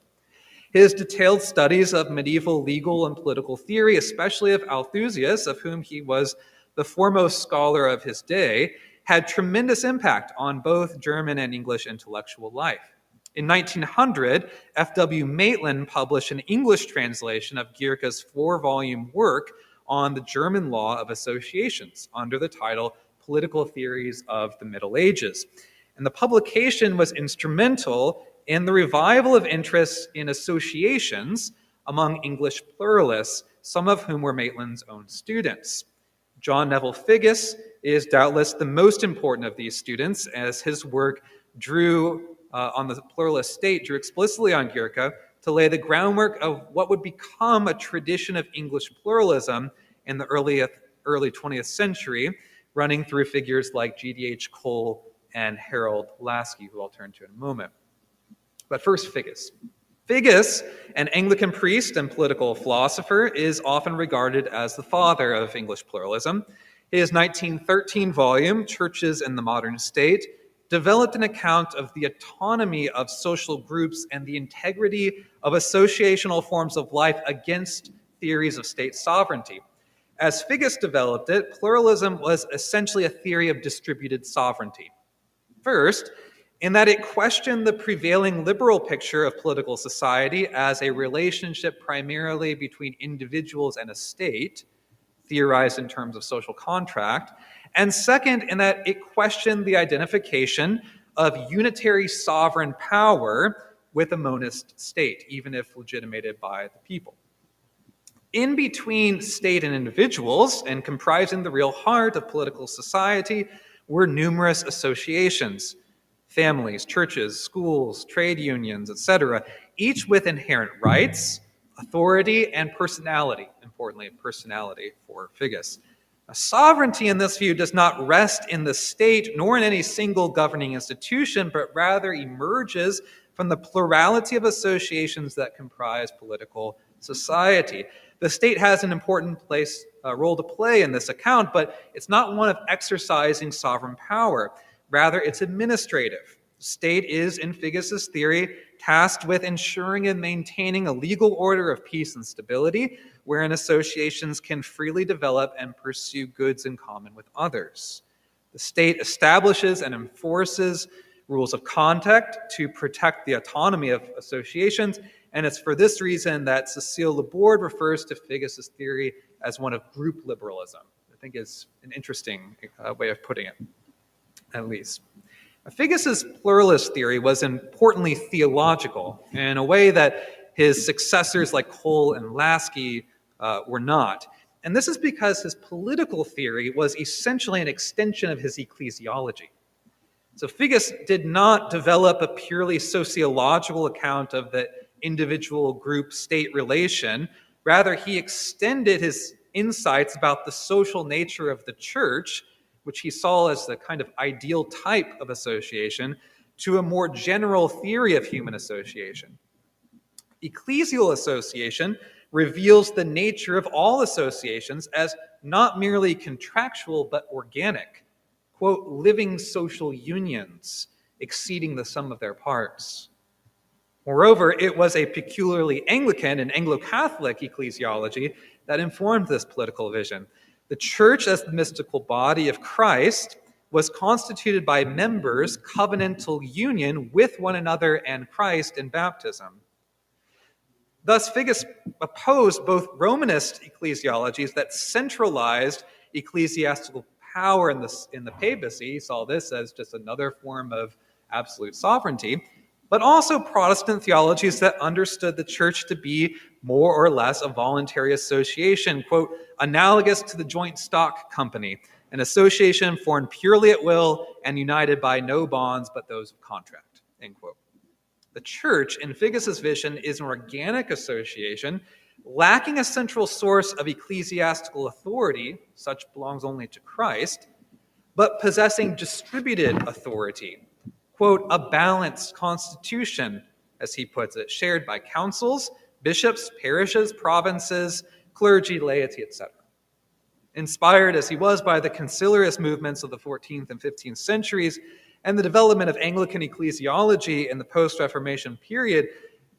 His detailed studies of medieval legal and political theory, especially of Althusius, of whom he was the foremost scholar of his day, had tremendous impact on both German and English intellectual life. In 1900, F.W. Maitland published an English translation of Guercke's 4-volume work on the German law of associations under the title Political Theories of the Middle Ages. And the publication was instrumental in the revival of interest in associations among English pluralists, some of whom were Maitland's own students. John Neville Figgis is doubtless the most important of these students, as his work drew on the pluralist state, drew explicitly on Guercke to lay the groundwork of what would become a tradition of English pluralism in the early 20th century, running through figures like G.D.H. Cole and Harold Laski, who I'll turn to in a moment. But first, Figgis. Figgis, an Anglican priest and political philosopher, is often regarded as the father of English pluralism. His 1913 volume, Churches in the Modern State, developed an account of the autonomy of social groups and the integrity of associational forms of life against theories of state sovereignty. As Figgis developed it, pluralism was essentially a theory of distributed sovereignty. First, in that it questioned the prevailing liberal picture of political society as a relationship primarily between individuals and a state, theorized in terms of social contract. And second, in that it questioned the identification of unitary sovereign power with a monist state, even if legitimated by the people. In between state and individuals, and comprising the real heart of political society, were numerous associations, families, churches, schools, trade unions, etc., each with inherent rights, authority, and personality, importantly, personality for Figgis. Sovereignty in this view does not rest in the state nor in any single governing institution, but rather emerges from the plurality of associations that comprise political society. The state has an important role to play in this account, but it's not one of exercising sovereign power. Rather, it's administrative. The state is, in Figgis's theory, tasked with ensuring and maintaining a legal order of peace and stability, wherein associations can freely develop and pursue goods in common with others. The state establishes and enforces rules of conduct to protect the autonomy of associations, and it's for this reason that Cecile Laborde refers to Figgis's theory as one of group liberalism. I think is an interesting way of putting it, at least. Figgis's pluralist theory was importantly theological in a way that his successors like Cole and Laski were not. And this is because his political theory was essentially an extension of his ecclesiology. So Figgis did not develop a purely sociological account of the individual group-state relation. Rather, he extended his insights about the social nature of the church, which he saw as the kind of ideal type of association, to a more general theory of human association. Ecclesial association reveals the nature of all associations as not merely contractual but organic, quote, living social unions exceeding the sum of their parts. Moreover, it was a peculiarly Anglican and Anglo-Catholic ecclesiology that informed this political vision. The church, as the mystical body of Christ, was constituted by members' covenantal union with one another and Christ in baptism. Thus, Figgis opposed both Romanist ecclesiologies that centralized ecclesiastical power in the papacy, he saw this as just another form of absolute sovereignty, but also Protestant theologies that understood the church to be more or less a voluntary association, quote, analogous to the joint stock company, an association formed purely at will and united by no bonds but those of contract, end quote. The church, in Figus's vision, is an organic association, lacking a central source of ecclesiastical authority, such belongs only to Christ, but possessing distributed authority, quote, a balanced constitution, as he puts it, shared by councils, bishops, parishes, provinces, clergy, laity, etc. Inspired as he was by the conciliarist movements of the 14th and 15th centuries and the development of Anglican ecclesiology in the post-Reformation period,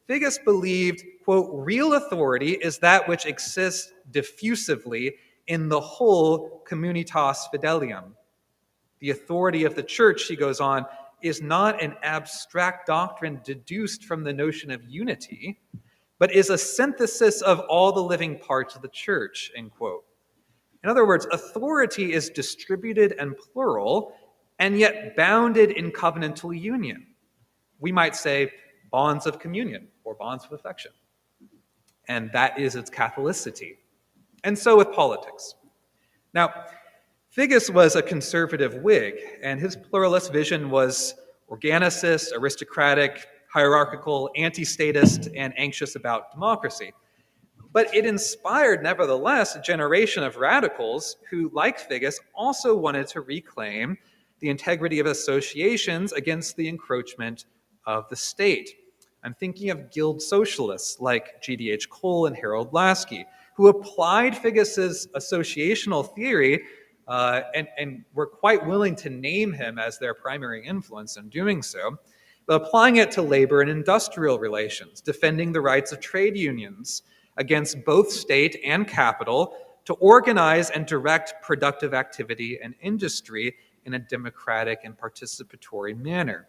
Figus believed, quote, real authority is that which exists diffusively in the whole communitas fidelium. The authority of the church, he goes on, is not an abstract doctrine deduced from the notion of unity, but is a synthesis of all the living parts of the church, end quote. In other words, authority is distributed and plural, and yet bounded in covenantal union. We might say bonds of communion or bonds of affection. And that is its Catholicity. And so with politics. Now, Figus was a conservative Whig, and his pluralist vision was organicist, aristocratic, hierarchical, anti-statist, and anxious about democracy. But it inspired, nevertheless, a generation of radicals who, like Figus, also wanted to reclaim the integrity of associations against the encroachment of the state. I'm thinking of guild socialists like G.D.H. Cole and Harold Laski, who applied Figus's associational theory and were quite willing to name him as their primary influence in doing so, but applying it to labor and industrial relations, defending the rights of trade unions against both state and capital to organize and direct productive activity and industry in a democratic and participatory manner.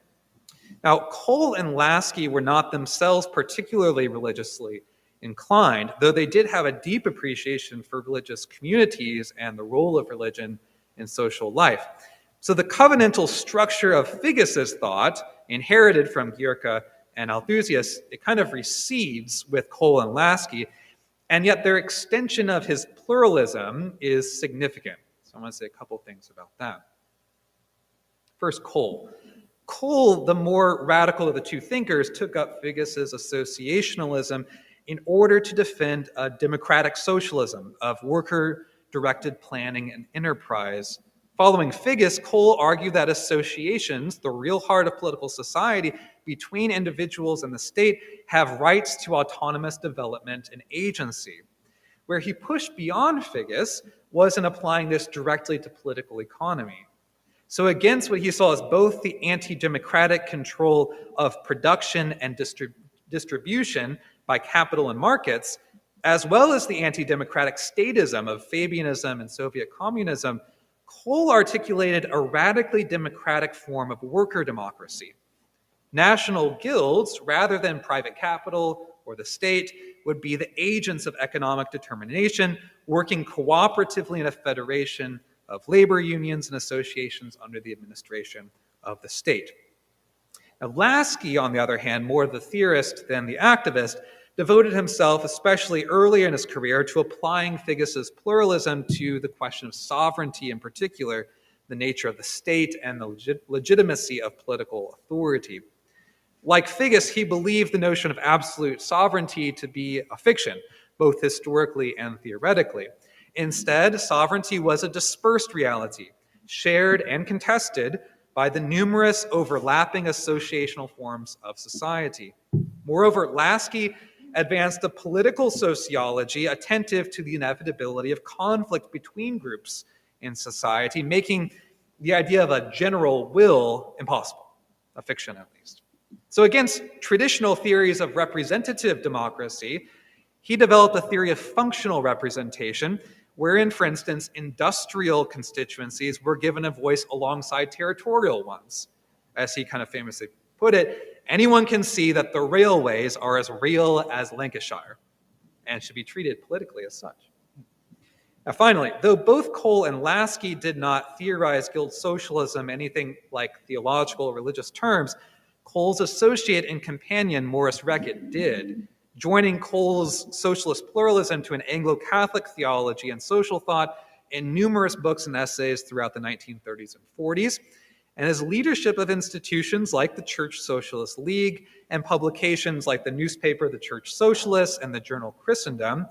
Now, Cole and Laski were not themselves particularly religiously inclined, though they did have a deep appreciation for religious communities and the role of religion in social life. So the covenantal structure of Figus's thought, inherited from Gierke and Althusius, it kind of recedes with Cole and Laski, and yet their extension of his pluralism is significant. So I want to say a couple things about that. First, Cole. Cole, the more radical of the two thinkers, took up Figus's associationalism in order to defend a democratic socialism of worker-directed planning and enterprise. Following Figus, Cole argued that associations, the real heart of political society, between individuals and the state, have rights to autonomous development and agency. Where he pushed beyond Figus was in applying this directly to political economy. So against what he saw as both the anti-democratic control of production and distribution by capital and markets, as well as the anti-democratic statism of Fabianism and Soviet communism, Cole articulated a radically democratic form of worker democracy. National guilds, rather than private capital or the state, would be the agents of economic determination, working cooperatively in a federation of labor unions and associations under the administration of the state. Now, Laski, on the other hand, more the theorist than the activist, devoted himself, especially early in his career, to applying Figus's pluralism to the question of sovereignty, in particular, the nature of the state and the legitimacy of political authority. Like Figus, he believed the notion of absolute sovereignty to be a fiction, both historically and theoretically. Instead, sovereignty was a dispersed reality, shared and contested by the numerous overlapping associational forms of society. Moreover, Laski advanced a political sociology attentive to the inevitability of conflict between groups in society, making the idea of a general will impossible, a fiction at least. So against traditional theories of representative democracy, he developed a theory of functional representation, wherein, for instance, industrial constituencies were given a voice alongside territorial ones. As he kind of famously put it, anyone can see that the railways are as real as Lancashire and should be treated politically as such. Now finally, though both Cole and Laski did not theorize guild socialism anything like theological or religious terms, Cole's associate and companion Maurice Reckitt did, joining Cole's socialist pluralism to an Anglo-Catholic theology and social thought in numerous books and essays throughout the 1930s and 40s. And his leadership of institutions like the Church Socialist League and publications like the newspaper The Church Socialist and the journal Christendom,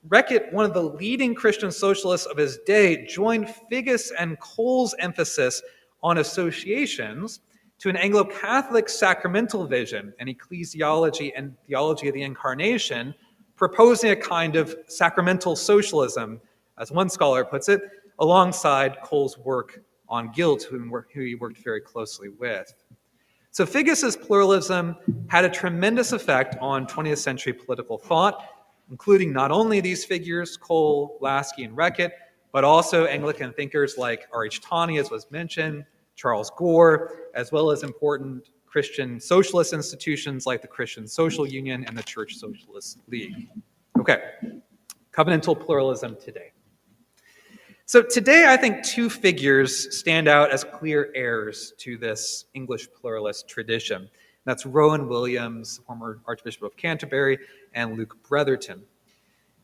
Reckitt, one of the leading Christian socialists of his day, joined Figgis and Cole's emphasis on associations to an Anglo-Catholic sacramental vision, an ecclesiology and theology of the incarnation, proposing a kind of sacramental socialism, as one scholar puts it, alongside Cole's work on guilt, who he worked very closely with. So Figgis's pluralism had a tremendous effect on 20th century political thought, including not only these figures, Cole, Lasky, and Reckitt, but also Anglican thinkers like R.H. Tawney, as was mentioned, Charles Gore, as well as important Christian socialist institutions like the Christian Social Union and the Church Socialist League. Okay, covenantal pluralism today. So today, I think two figures stand out as clear heirs to this English pluralist tradition. That's Rowan Williams, former Archbishop of Canterbury, and Luke Bretherton.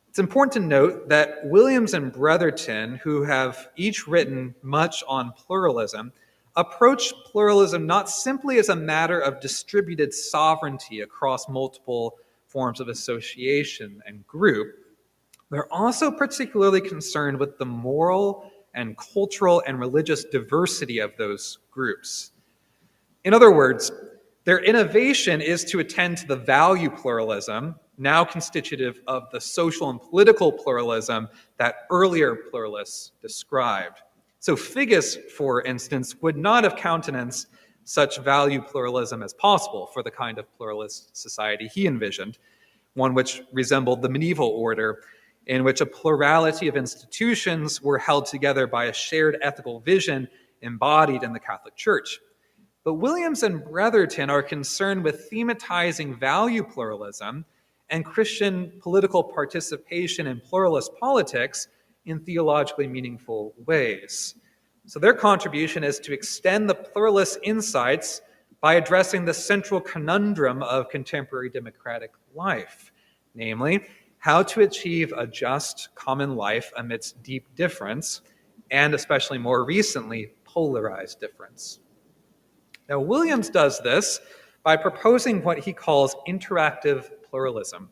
It's important to note that Williams and Bretherton, who have each written much on pluralism, approach pluralism not simply as a matter of distributed sovereignty across multiple forms of association and group. They're also particularly concerned with the moral and cultural and religious diversity of those groups. In other words, their innovation is to attend to the value pluralism, now constitutive of the social and political pluralism that earlier pluralists described. So Figgis, for instance, would not have countenanced such value pluralism as possible for the kind of pluralist society he envisioned, one which resembled the medieval order, in which a plurality of institutions were held together by a shared ethical vision embodied in the Catholic Church. But Williams and Bretherton are concerned with thematizing value pluralism and Christian political participation in pluralist politics in theologically meaningful ways. So their contribution is to extend the pluralist insights by addressing the central conundrum of contemporary democratic life, namely, how to achieve a just common life amidst deep difference, and especially more recently, polarized difference. Now, Williams does this by proposing what he calls interactive pluralism.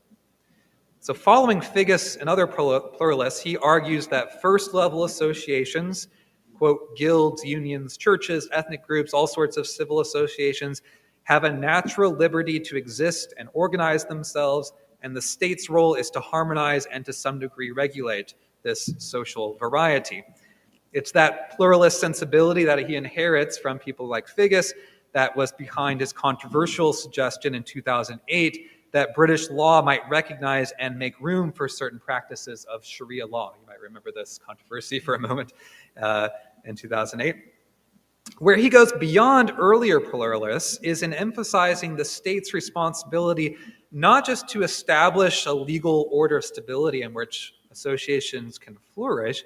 So following Figgis and other pluralists, he argues that first-level associations, quote, guilds, unions, churches, ethnic groups, all sorts of civil associations, have a natural liberty to exist and organize themselves, and the state's role is to harmonize and to some degree regulate this social variety. It's that pluralist sensibility that he inherits from people like Figgis that was behind his controversial suggestion in 2008 that British law might recognize and make room for certain practices of Sharia law. You might remember this controversy for a moment in 2008. Where he goes beyond earlier pluralists is in emphasizing the state's responsibility not just to establish a legal order of stability in which associations can flourish,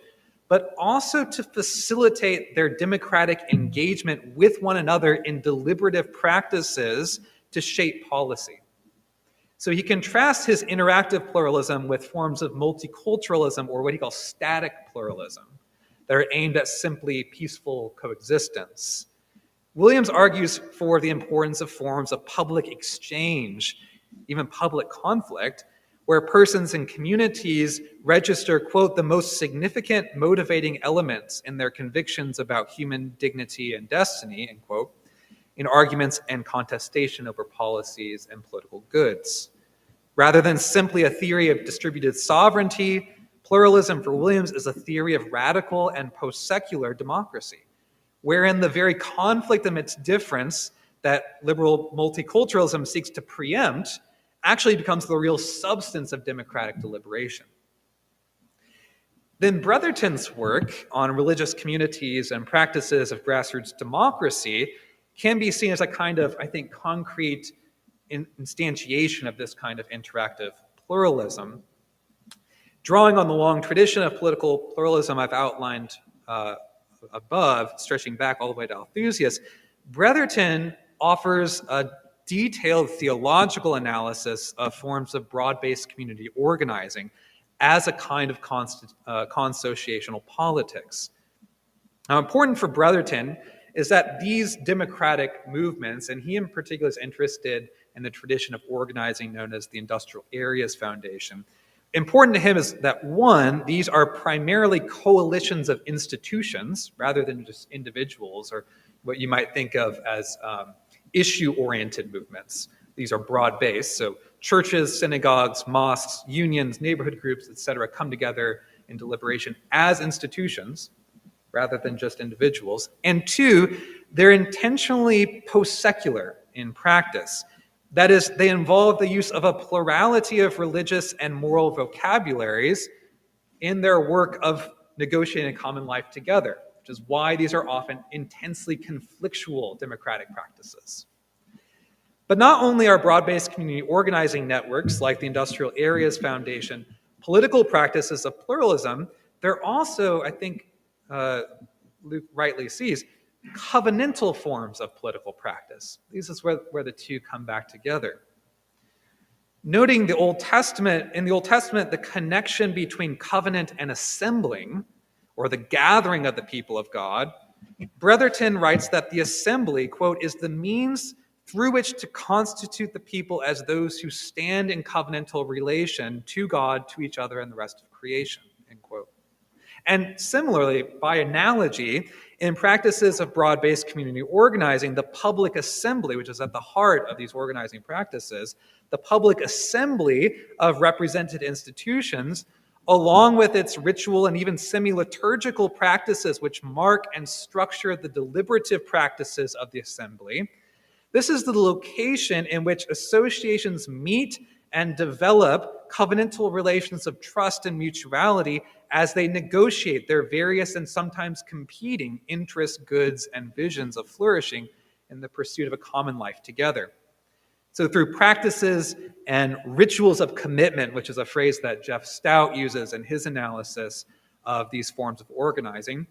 but also to facilitate their democratic engagement with one another in deliberative practices to shape policy. So he contrasts his interactive pluralism with forms of multiculturalism, or what he calls static pluralism, that are aimed at simply peaceful coexistence. Williams argues for the importance of forms of public exchange, even public conflict, where persons and communities register, quote, the most significant motivating elements in their convictions about human dignity and destiny, end quote, in arguments and contestation over policies and political goods. Rather than simply a theory of distributed sovereignty, pluralism for Williams is a theory of radical and post-secular democracy, wherein the very conflict amidst difference that liberal multiculturalism seeks to preempt actually becomes the real substance of democratic deliberation. Then Bretherton's work on religious communities and practices of grassroots democracy can be seen as a kind of, I think, concrete instantiation of this kind of interactive pluralism. Drawing on the long tradition of political pluralism I've outlined above, stretching back all the way to Althusius, Bretherton offers a detailed theological analysis of forms of broad-based community organizing as a kind of consociational politics. Now, important for Brotherton is that these democratic movements, and he in particular is interested in the tradition of organizing known as the Industrial Areas Foundation. Important to him is that, one, these are primarily coalitions of institutions rather than just individuals or what you might think of as issue-oriented movements. These are broad-based, so churches, synagogues, mosques, unions, neighborhood groups, etc., come together in deliberation as institutions rather than just individuals. And two, they're intentionally post-secular in practice. That is, they involve the use of a plurality of religious and moral vocabularies in their work of negotiating a common life together, which is why these are often intensely conflictual democratic practices. But not only are broad-based community organizing networks like the Industrial Areas Foundation political practices of pluralism, they're also, I think, Luke rightly sees, covenantal forms of political practice. This is where the two come back together. Noting in the Old Testament, the connection between covenant and assembling, or the gathering of the people of God, Brotherton writes that the assembly, quote, is the means through which to constitute the people as those who stand in covenantal relation to God, to each other, and the rest of creation, end quote. And similarly, by analogy, in practices of broad-based community organizing, the public assembly, which is at the heart of these organizing practices, the public assembly of represented institutions, along with its ritual and even semi-liturgical practices which mark and structure the deliberative practices of the assembly, this is the location in which associations meet and develop covenantal relations of trust and mutuality as they negotiate their various and sometimes competing interests, goods, and visions of flourishing in the pursuit of a common life together. So through practices and rituals of commitment, which is a phrase that Jeff Stout uses in his analysis of these forms of organizing,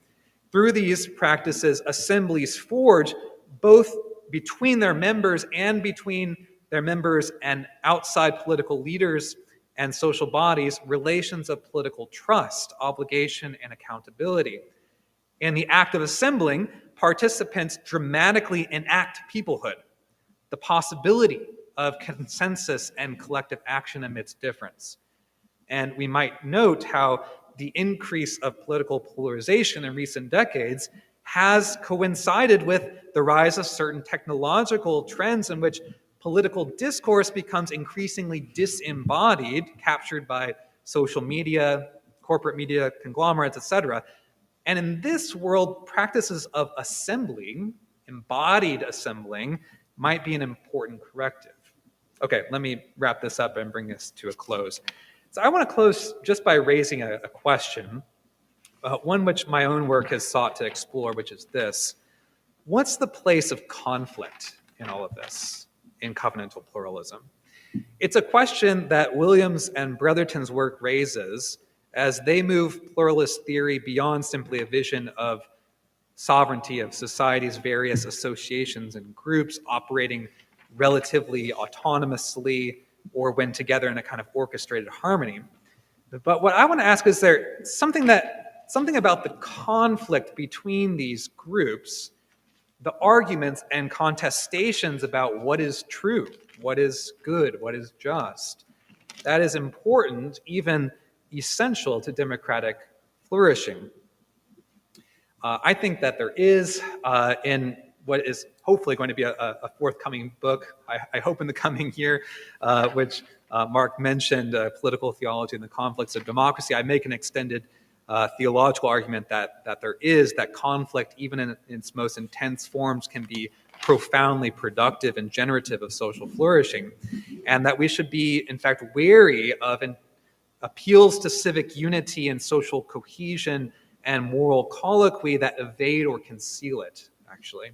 through these practices, assemblies forge both between their members and between their members and outside political leaders and social bodies, relations of political trust, obligation, and accountability. In the act of assembling, participants dramatically enact peoplehood, the possibility of consensus and collective action amidst difference. And we might note how the increase of political polarization in recent decades has coincided with the rise of certain technological trends in which political discourse becomes increasingly disembodied, captured by social media, corporate media conglomerates, etc. And in this world, practices of assembling, embodied assembling, might be an important corrective. Okay, let me wrap this up and bring this to a close. So I want to close just by raising a question, one which my own work has sought to explore, which is this. What's the place of conflict in all of this, in covenantal pluralism? It's a question that Williams and Brotherton's work raises as they move pluralist theory beyond simply a vision of sovereignty of society's various associations and groups operating relatively autonomously or when together in a kind of orchestrated harmony. But what I want to ask is there something about the conflict between these groups, the arguments and contestations about what is true, what is good, what is just, that is important, even essential to democratic flourishing. I think that there is, in what is hopefully going to be a forthcoming book, I hope in the coming year, which Mark mentioned, Political Theology and the Conflicts of Democracy. I make an extended theological argument that there is, that conflict, even in its most intense forms, can be profoundly productive and generative of social flourishing, and that we should be, in fact, wary of appeals to civic unity and social cohesion and moral colloquy that evade or conceal it, actually.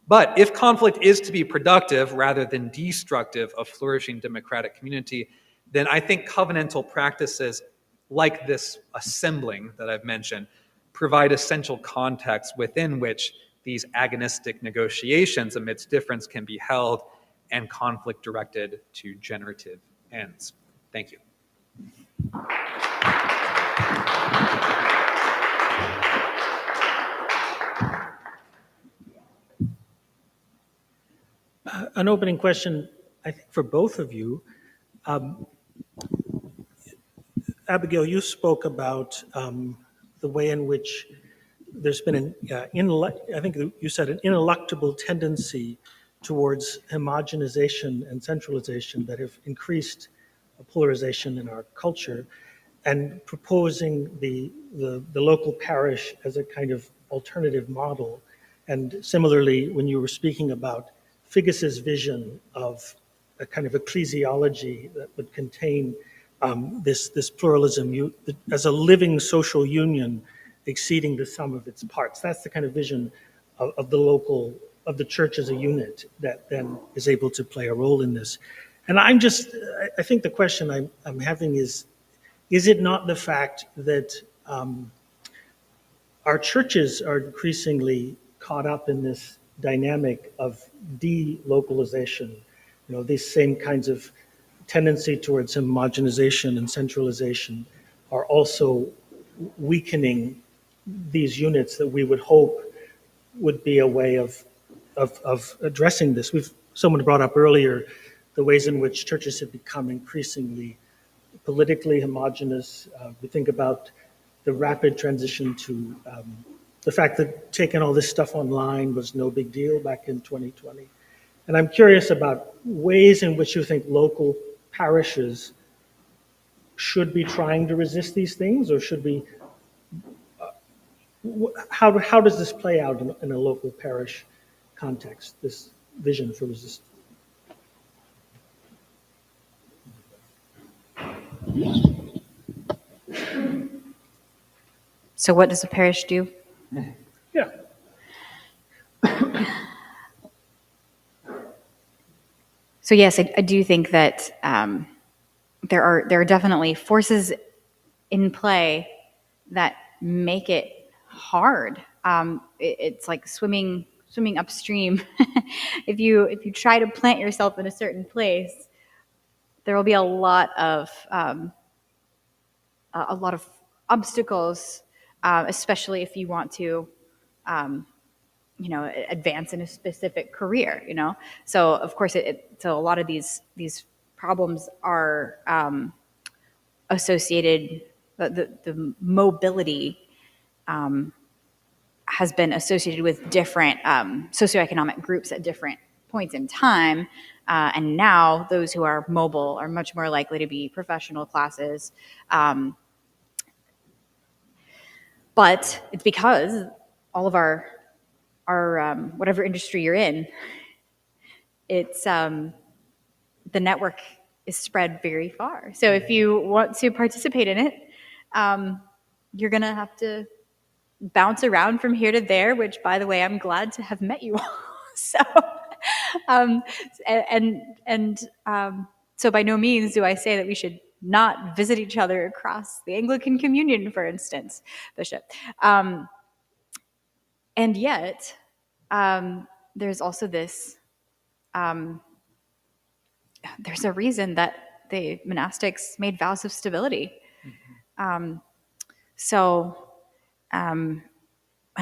But if conflict is to be productive rather than destructive of flourishing democratic community, then I think covenantal practices like this assembling that I've mentioned provide essential context within which these agonistic negotiations amidst difference can be held, and conflict directed to generative ends. Thank you. An opening question, I think, for both of you. Abigail, you spoke about the way in which there's been I think you said an ineluctable tendency towards homogenization and centralization that have increased polarization in our culture, and proposing the local parish as a kind of alternative model. And similarly, when you were speaking about Figus's vision of a kind of ecclesiology that would contain this pluralism as a living social union exceeding the sum of its parts. That's the kind of vision of the church as a unit that then is able to play a role in this. And I think the question I'm having is it not the fact that our churches are increasingly caught up in this dynamic of delocalization, these same kinds of tendency towards homogenization and centralization are also weakening these units that we would hope would be a way of addressing this. Someone brought up earlier the ways in which churches have become increasingly politically homogenous. We think about the rapid transition to the fact that taking all this stuff online was no big deal back in 2020. And I'm curious about ways in which you think local parishes should be trying to resist these things, or should we, how does this play out in a local parish context, this vision for resistance? So what does a parish do? Yeah. So yes, I do think that there are definitely forces in play that make it hard. It's like swimming upstream. If you try to plant yourself in a certain place, there will be a lot of obstacles, especially if you want to advance in a specific career, So of course, so a lot of these problems are associated. The mobility has been associated with different socioeconomic groups at different points in time, and now those who are mobile are much more likely to be professional classes. But it's because all of our whatever industry you're in, it's the network is spread very far. So if you want to participate in it, you're gonna have to bounce around from here to there. Which, by the way, I'm glad to have met you all. So, so by no means do I say that we should not visit each other across the Anglican Communion, for instance, Bishop. And yet, there's also this, there's a reason that the monastics made vows of stability. And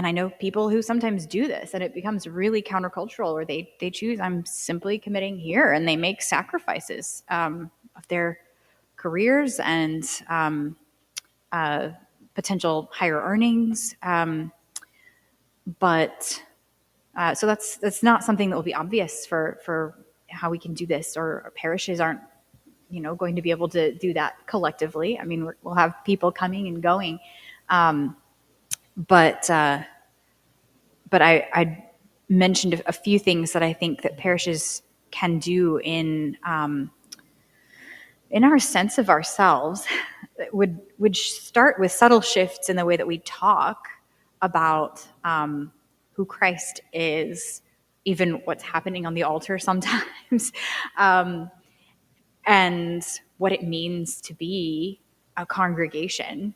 I know people who sometimes do this, and it becomes really countercultural, where they choose, I'm simply committing here, and they make sacrifices of their careers and potential higher earnings. But so that's not something that will be obvious for how we can do this, or parishes aren't, going to be able to do that collectively. I mean, we'll have people coming and going, but I mentioned a few things that I think that parishes can do in our sense of ourselves. That would start with subtle shifts in the way that we talk about who Christ is, even what's happening on the altar sometimes, and what it means to be a congregation.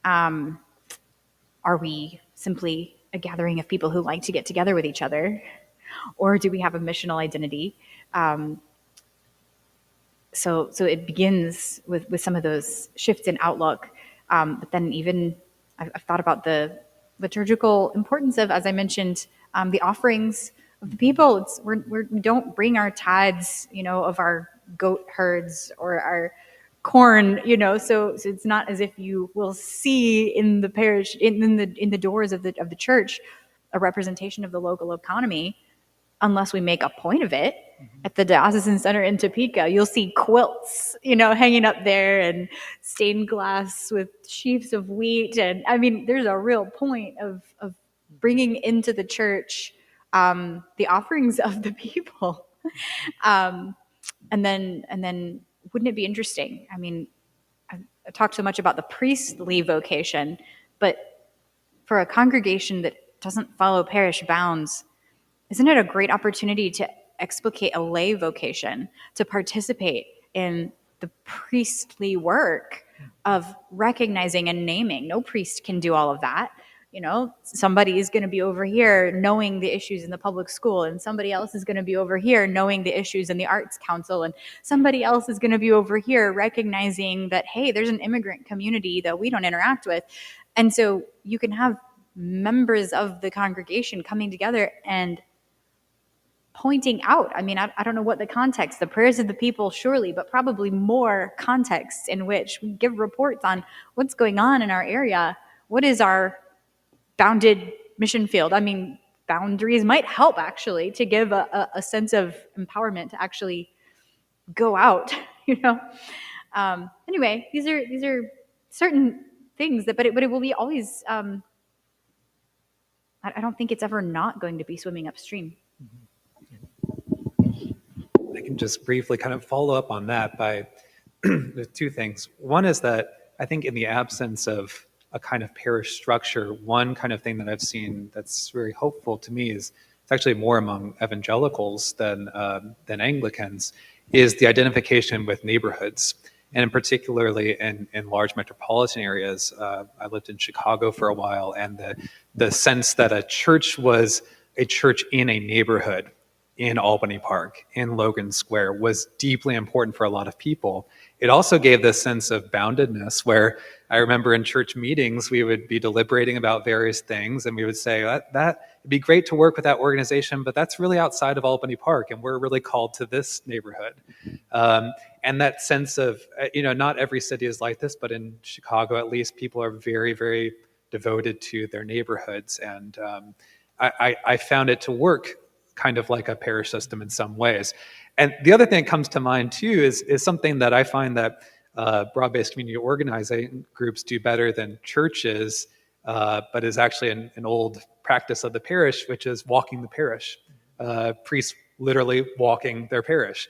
Are we simply a gathering of people who like to get together with each other, or do we have a missional identity? So it begins with some of those shifts in outlook. But then even I've thought about the liturgical importance of, as I mentioned, the offerings of the people. We don't bring our tithes, of our goat herds or our corn, so it's not as if you will see in the parish, in the doors of the church, a representation of the local economy, unless we make a point of it. At the Diocesan Center in Topeka, you'll see quilts, hanging up there, and stained glass with sheaves of wheat. And I mean, there's a real point of bringing into the church the offerings of the people. And then wouldn't it be interesting? I mean, I talked so much about the priestly vocation, but for a congregation that doesn't follow parish bounds, isn't it a great opportunity to explicate a lay vocation, to participate in the priestly work of recognizing and naming? No priest can do all of that. Somebody is going to be over here knowing the issues in the public school, and somebody else is going to be over here knowing the issues in the arts council, and somebody else is going to be over here recognizing that, hey, there's an immigrant community that we don't interact with. And so you can have members of the congregation coming together and pointing out, I mean, I don't know what the context, the prayers of the people, surely, but probably more context in which we give reports on what's going on in our area. What is our bounded mission field? I mean, boundaries might help actually to give a sense of empowerment to actually go out, Anyway, these are certain things but it will be always, I don't think it's ever not going to be swimming upstream. I can just briefly kind of follow up on that by with two things. One is that I think in the absence of a kind of parish structure, one kind of thing that I've seen that's very hopeful to me is, it's actually more among evangelicals than Anglicans, is the identification with neighborhoods. And particularly in large metropolitan areas. I lived in Chicago for a while, and the sense that a church was a church in a neighborhood, in Albany Park, in Logan Square, was deeply important for a lot of people. It also gave this sense of boundedness, where I remember in church meetings, we would be deliberating about various things, and we would say, that it'd be great to work with that organization, but that's really outside of Albany Park, and we're really called to this neighborhood. And that sense of, not every city is like this, but in Chicago, at least, people are very, very devoted to their neighborhoods. And I found it to work kind of like a parish system in some ways. And the other thing that comes to mind too is something that I find that broad-based community organizing groups do better than churches, but is actually an old practice of the parish, which is walking the parish. Priests literally walking their parish.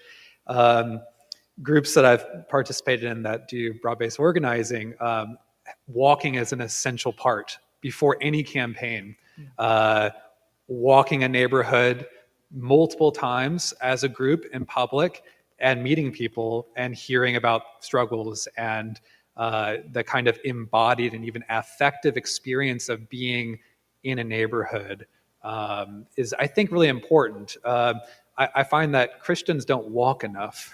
Groups that I've participated in that do broad-based organizing, walking is an essential part before any campaign. Walking a neighborhood multiple times as a group in public and meeting people and hearing about struggles and the kind of embodied and even affective experience of being in a neighborhood is, I think, really important. I find that Christians don't walk enough.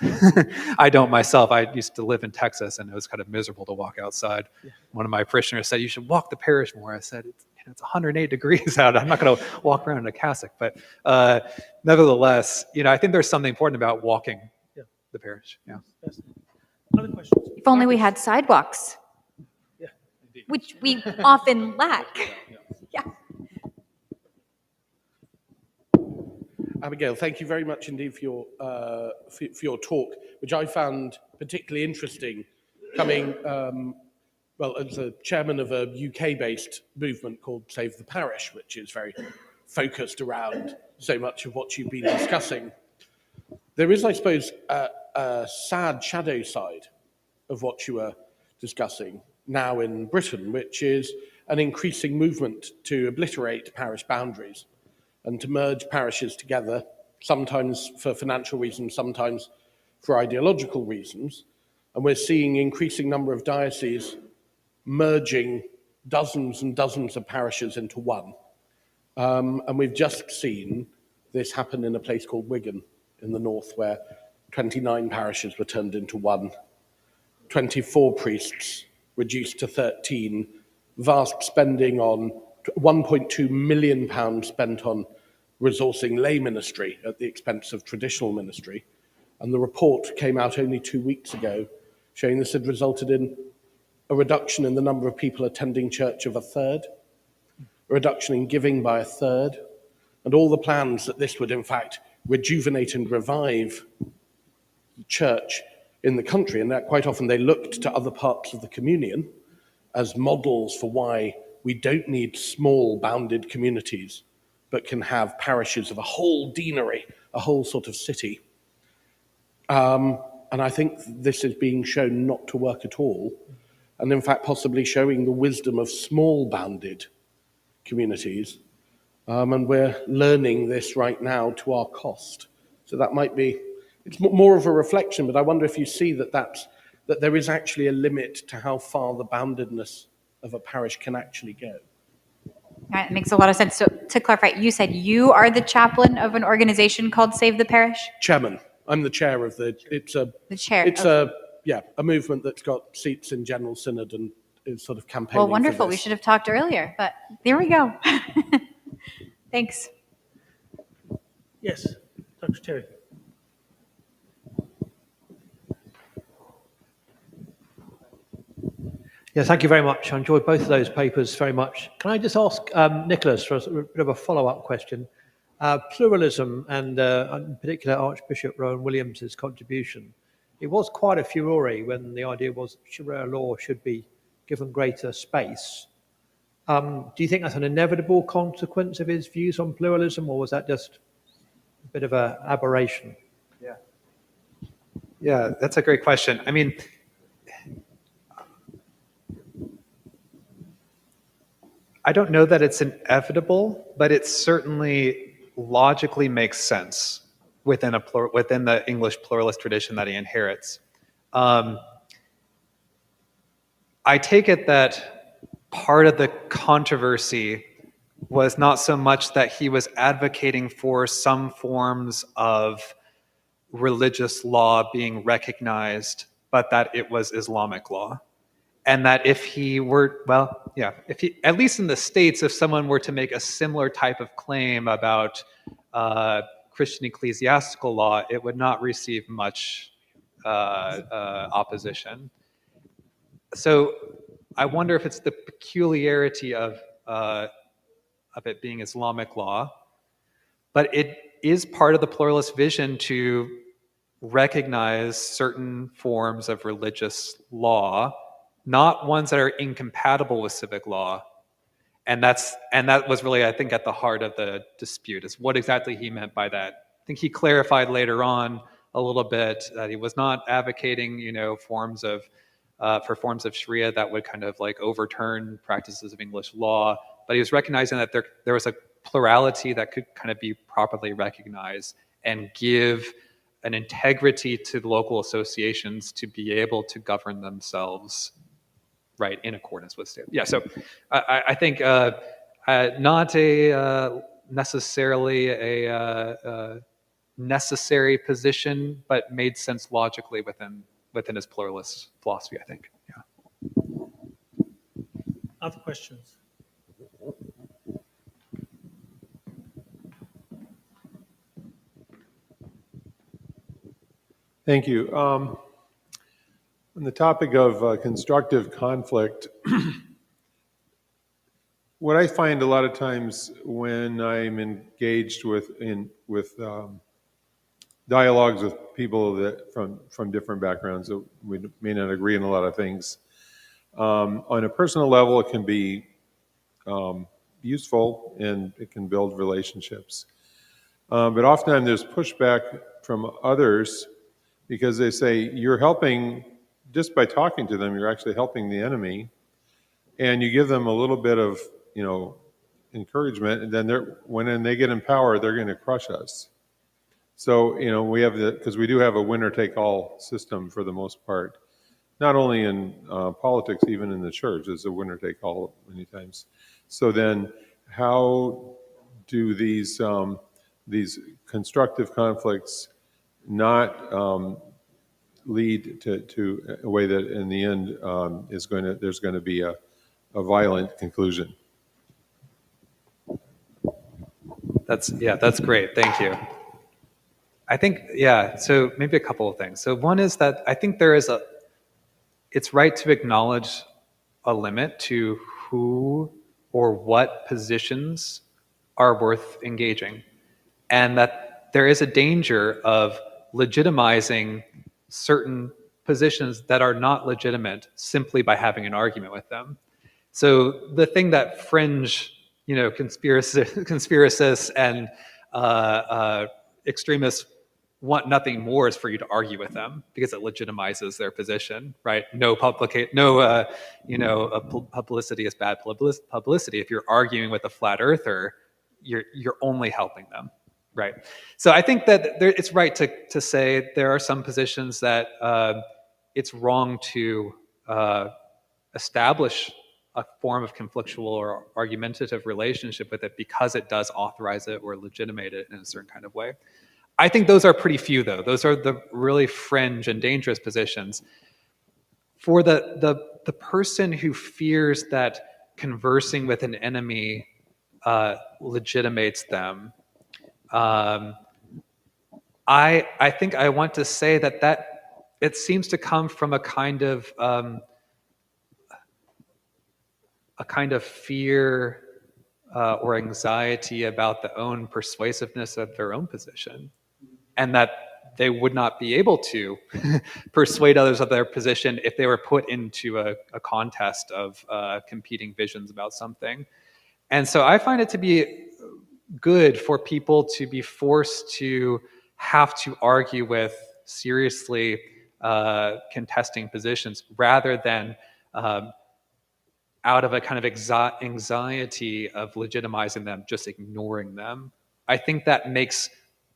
I don't myself. I used to live in Texas, and it was kind of miserable to walk outside. Yeah. One of my parishioners said, "You should walk the parish more." I said, it's 108 degrees out. I'm not going to walk around in a cassock. But nevertheless, I think there's something important about walking the parish. Yeah. Yes. Other questions? If only we had sidewalks, which we often lack. Yeah. Abigail, thank you very much indeed for your talk, which I found particularly interesting, coming as a chairman of a UK-based movement called Save the Parish, which is very focused around so much of what you've been discussing. There is, I suppose, a sad shadow side of what you were discussing now in Britain, which is an increasing movement to obliterate parish boundaries and to merge parishes together, sometimes for financial reasons, sometimes for ideological reasons. And we're seeing an increasing number of dioceses merging dozens and dozens of parishes into one. And we've just seen this happen in a place called Wigan in the north, where 29 parishes were turned into one, 24 priests reduced to 13, vast spending on £1.2 million spent on resourcing lay ministry at the expense of traditional ministry. And the report came out only 2 weeks ago showing this had resulted in a reduction in the number of people attending church of a third, a reduction in giving by a third, and all the plans that this would in fact rejuvenate and revive the church in the country. And that quite often they looked to other parts of the communion as models for why we don't need small bounded communities, but can have parishes of a whole deanery, a whole sort of city. And I think this is being shown not to work at all, and in fact possibly showing the wisdom of small bounded communities. And we're learning this right now to our cost. So that might be, it's more of a reflection, but I wonder if you see that there is actually a limit to how far the boundedness of a parish can actually go. That makes a lot of sense. So to clarify, you said you are the chaplain of an organization called Save the Parish? Chairman. I'm the chair of a movement that's got seats in General Synod and is sort of campaigning. Well, wonderful. For this. We should have talked earlier, but there we go. Thanks. Yes, Dr. Terry. Yeah, thank you very much. I enjoyed both of those papers very much. Can I just ask Nicholas for a bit of a follow-up question? Pluralism and in particular Archbishop Rowan Williams' contribution. It was quite a furore when the idea was Sharia law should be given greater space. Do you think that's an inevitable consequence of his views on pluralism, or was that just a bit of an aberration? Yeah, that's a great question. I mean, I don't know that it's inevitable, but it certainly logically makes sense within the English pluralist tradition that he inherits. I take it that part of the controversy was not so much that he was advocating for some forms of religious law being recognized, but that it was Islamic law. And that if he were, at least in the States, if someone were to make a similar type of claim about Christian ecclesiastical law, it would not receive much opposition. So I wonder if it's the peculiarity of it being Islamic law, but it is part of the pluralist vision to recognize certain forms of religious law, not ones that are incompatible with civic law. And that was really, I think, at the heart of the dispute, is what exactly he meant by that. I think he clarified later on a little bit that he was not advocating, forms of Sharia that would kind of like overturn practices of English law, but he was recognizing that there was a plurality that could kind of be properly recognized and give an integrity to the local associations to be able to govern themselves, right, in accordance with state. Yeah, so I think not necessarily a necessary position, but made sense logically within his pluralist philosophy, I think. Yeah. Other questions? Thank you. On the topic of constructive conflict, what I find a lot of times when I'm engaged with dialogues with people that from different backgrounds that we may not agree on a lot of things, on a personal level, it can be useful and it can build relationships. But oftentimes there's pushback from others because they say, you're helping, just by talking to them, you're actually helping the enemy. And you give them a little bit of, encouragement, and then when they get in power, they're going to crush us. So, we have because we do have a winner-take-all system for the most part. Not only in politics, even in the church, it's a winner-take-all many times. So then how do these constructive conflicts not lead to a way that in the end there's going to be a violent conclusion? That's great. Thank you. I think, so maybe a couple of things. So one is that I think it's right to acknowledge a limit to who or what positions are worth engaging, and that there is a danger of legitimizing certain positions that are not legitimate simply by having an argument with them. So the thing that fringe, conspiracists and extremists want nothing more is for you to argue with them because it legitimizes their position, right? Publicity is bad publicity. If you're arguing with a flat earther, you're only helping them, right? So I think that it's right to say there are some positions that it's wrong to establish a form of conflictual or argumentative relationship with it because it does authorize it or legitimate it in a certain kind of way. I think those are pretty few, though. Those are the really fringe and dangerous positions. For the person who fears that conversing with an enemy legitimates them, I think I want to say that it seems to come from a kind of fear or anxiety about the own persuasiveness of their own position, and that they would not be able to persuade others of their position if they were put into a contest of competing visions about something. And so I find it to be good for people to be forced to have to argue with seriously contesting positions rather than out of a kind of anxiety of legitimizing them, just ignoring them. I think that makes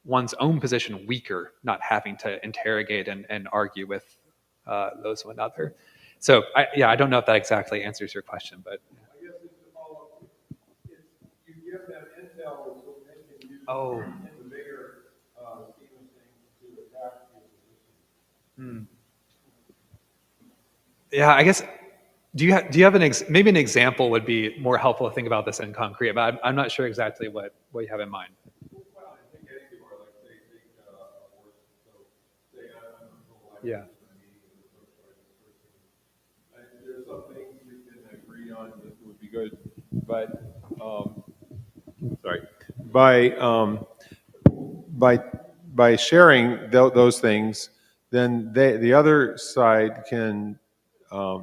one's own position weaker, not having to interrogate and argue with those of another. So I don't know if that exactly answers your question, but I guess it's to follow up. You give them intel so they can use in the bigger scheme of things to attack your position. Yeah, I guess. Do you have maybe an example would be more helpful to think about this in concrete, but I'm not sure exactly what you have in mind. Well, I think any people are like, say, abortion. So, say, I'm pro-life. Yeah. There's some things you can agree on that would be good, but by sharing those things, then the other side can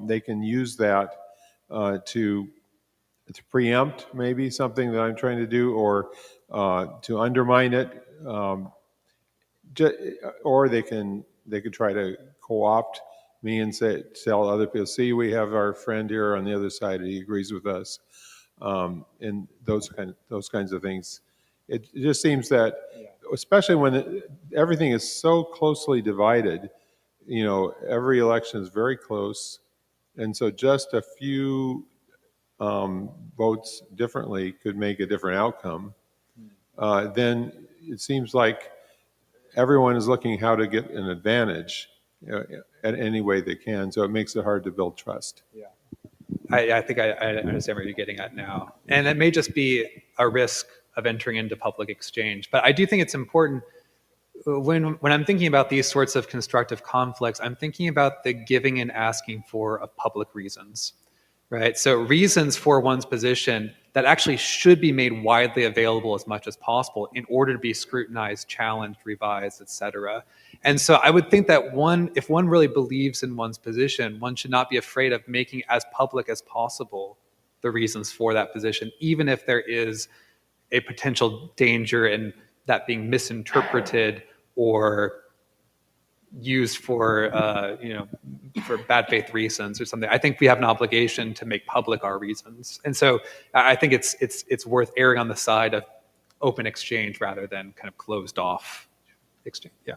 they can use that to preempt maybe something that I'm trying to do, or to undermine it, or they could try to co-opt me and tell other people, see, we have our friend here on the other side, he agrees with us, and those kinds of things. It just seems that, especially when everything is so closely divided, every election is very close, and so just a few votes differently could make a different outcome. Then it seems like everyone is looking how to get an advantage at any way they can, so it makes it hard to build trust. Yeah, I think I understand what you're getting at now, and it may just be a risk of entering into public exchange. But I do think it's important when I'm thinking about these sorts of constructive conflicts, I'm thinking about the giving and asking for of public reasons, right? So reasons for one's position that actually should be made widely available as much as possible in order to be scrutinized, challenged, revised, etc. And so I would think that if one really believes in one's position, one should not be afraid of making as public as possible the reasons for that position, even if there is a potential danger in that being misinterpreted or used for for bad faith reasons or something. I think we have an obligation to make public our reasons, and so I think it's worth erring on the side of open exchange rather than kind of closed off exchange. Yeah.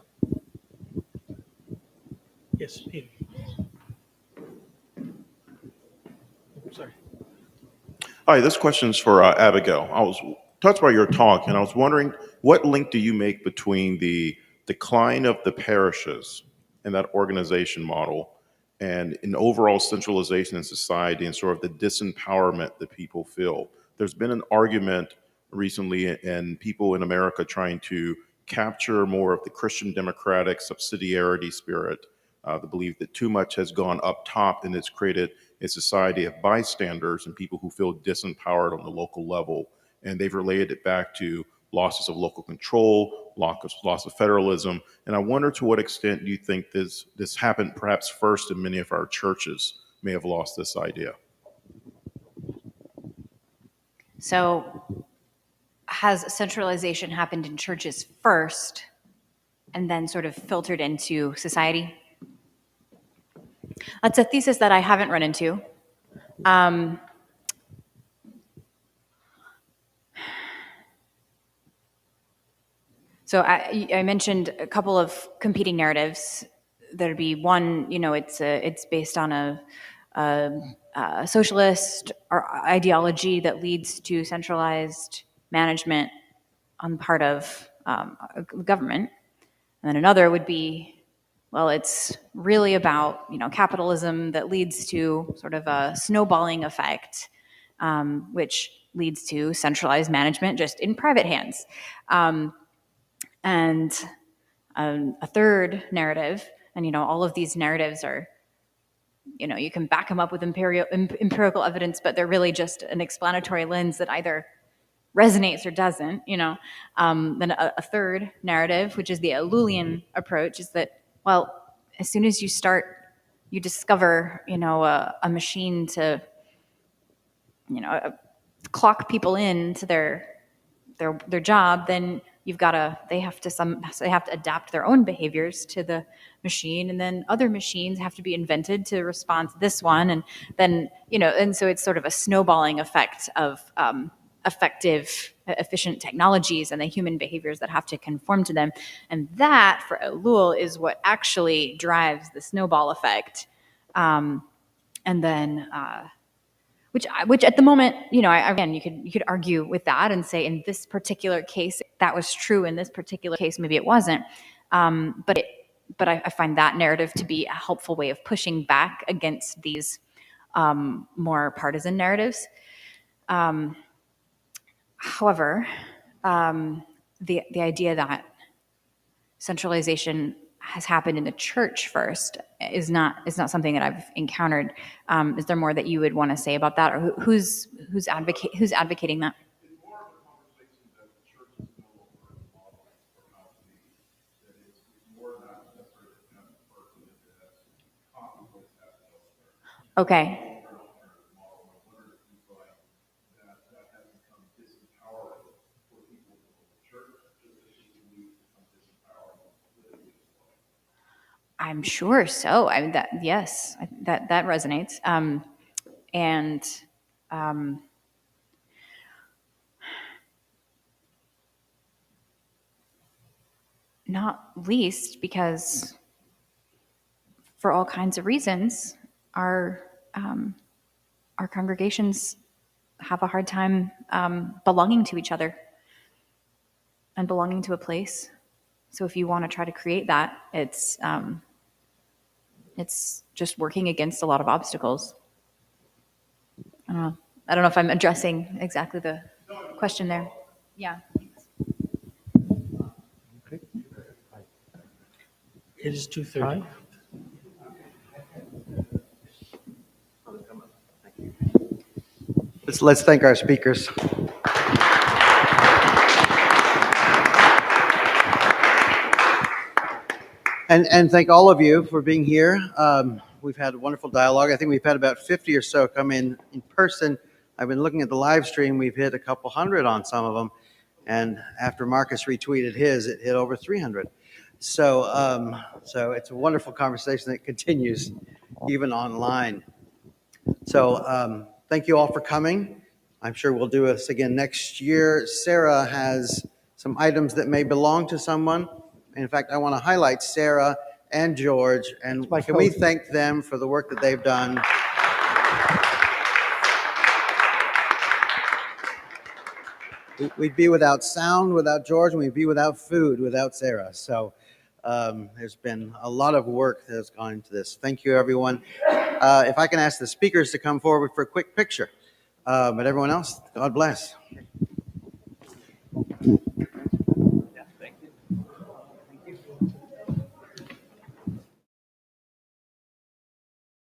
Yes, Peter. Sorry. Hi, this question is for Abigail. I was touched by your talk, and I was wondering, what link do you make between the decline of the parishes and that organization model and an overall centralization in society and sort of the disempowerment that people feel? There's been an argument recently and people in America trying to capture more of the Christian democratic subsidiarity spirit, the belief that too much has gone up top and it's created a society of bystanders and people who feel disempowered on the local level. And they've related it back to losses of local control, loss of federalism. And I wonder, to what extent do you think this happened perhaps first in many of our churches may have lost this idea? So has centralization happened in churches first and then sort of filtered into society? That's a thesis that I haven't run into. So I mentioned a couple of competing narratives. There'd be one, it's based on a socialist or ideology that leads to centralized management on the part of government. And then another would be, well, it's really about capitalism that leads to sort of a snowballing effect, which leads to centralized management just in private hands. And a third narrative, and all of these narratives are, you can back them up with empirical evidence, but they're really just an explanatory lens that either resonates or doesn't. Then a third narrative, which is the Lulian approach, is that, well, as soon as you discover, a machine to, clock people into their job, then they have to adapt their own behaviors to the machine, and then other machines have to be invented to respond to this one, and then and so it's sort of a snowballing effect of effective, efficient technologies and the human behaviors that have to conform to them, and that for Ellul is what actually drives the snowball effect, and then. Which at the moment, again, you could argue with that and say in this particular case that was true, in this particular case maybe it wasn't. But I find that narrative to be a helpful way of pushing back against these more partisan narratives. However, the idea that centralization has happened in the church first is not something that I've encountered. Is there more that you would want to say about that, or who's advocating that? Okay. I'm sure so. I mean, that resonates. Not least because, for all kinds of reasons, our congregations have a hard time belonging to each other and belonging to a place. So if you want to try to create that, it's just working against a lot of obstacles. I don't know if I'm addressing exactly the question there. Yeah. Okay. It is 2:30. Let's thank our speakers. And thank all of you for being here. We've had a wonderful dialogue. I think we've had about 50 or so come in person. I've been looking at the live stream. We've hit a couple hundred on some of them. And after Marcus retweeted his, it hit over 300. So it's a wonderful conversation that continues even online. So thank you all for coming. I'm sure we'll do this again next year. Sarah has some items that may belong to someone. In fact, I want to highlight Sarah and George, and can we thank them for the work that they've done? we'd be without sound without George, and we'd be without food without Sarah. So there's been a lot of work that has gone into this. Thank you, everyone. If I can ask the speakers to come forward for a quick picture. But everyone else, God bless.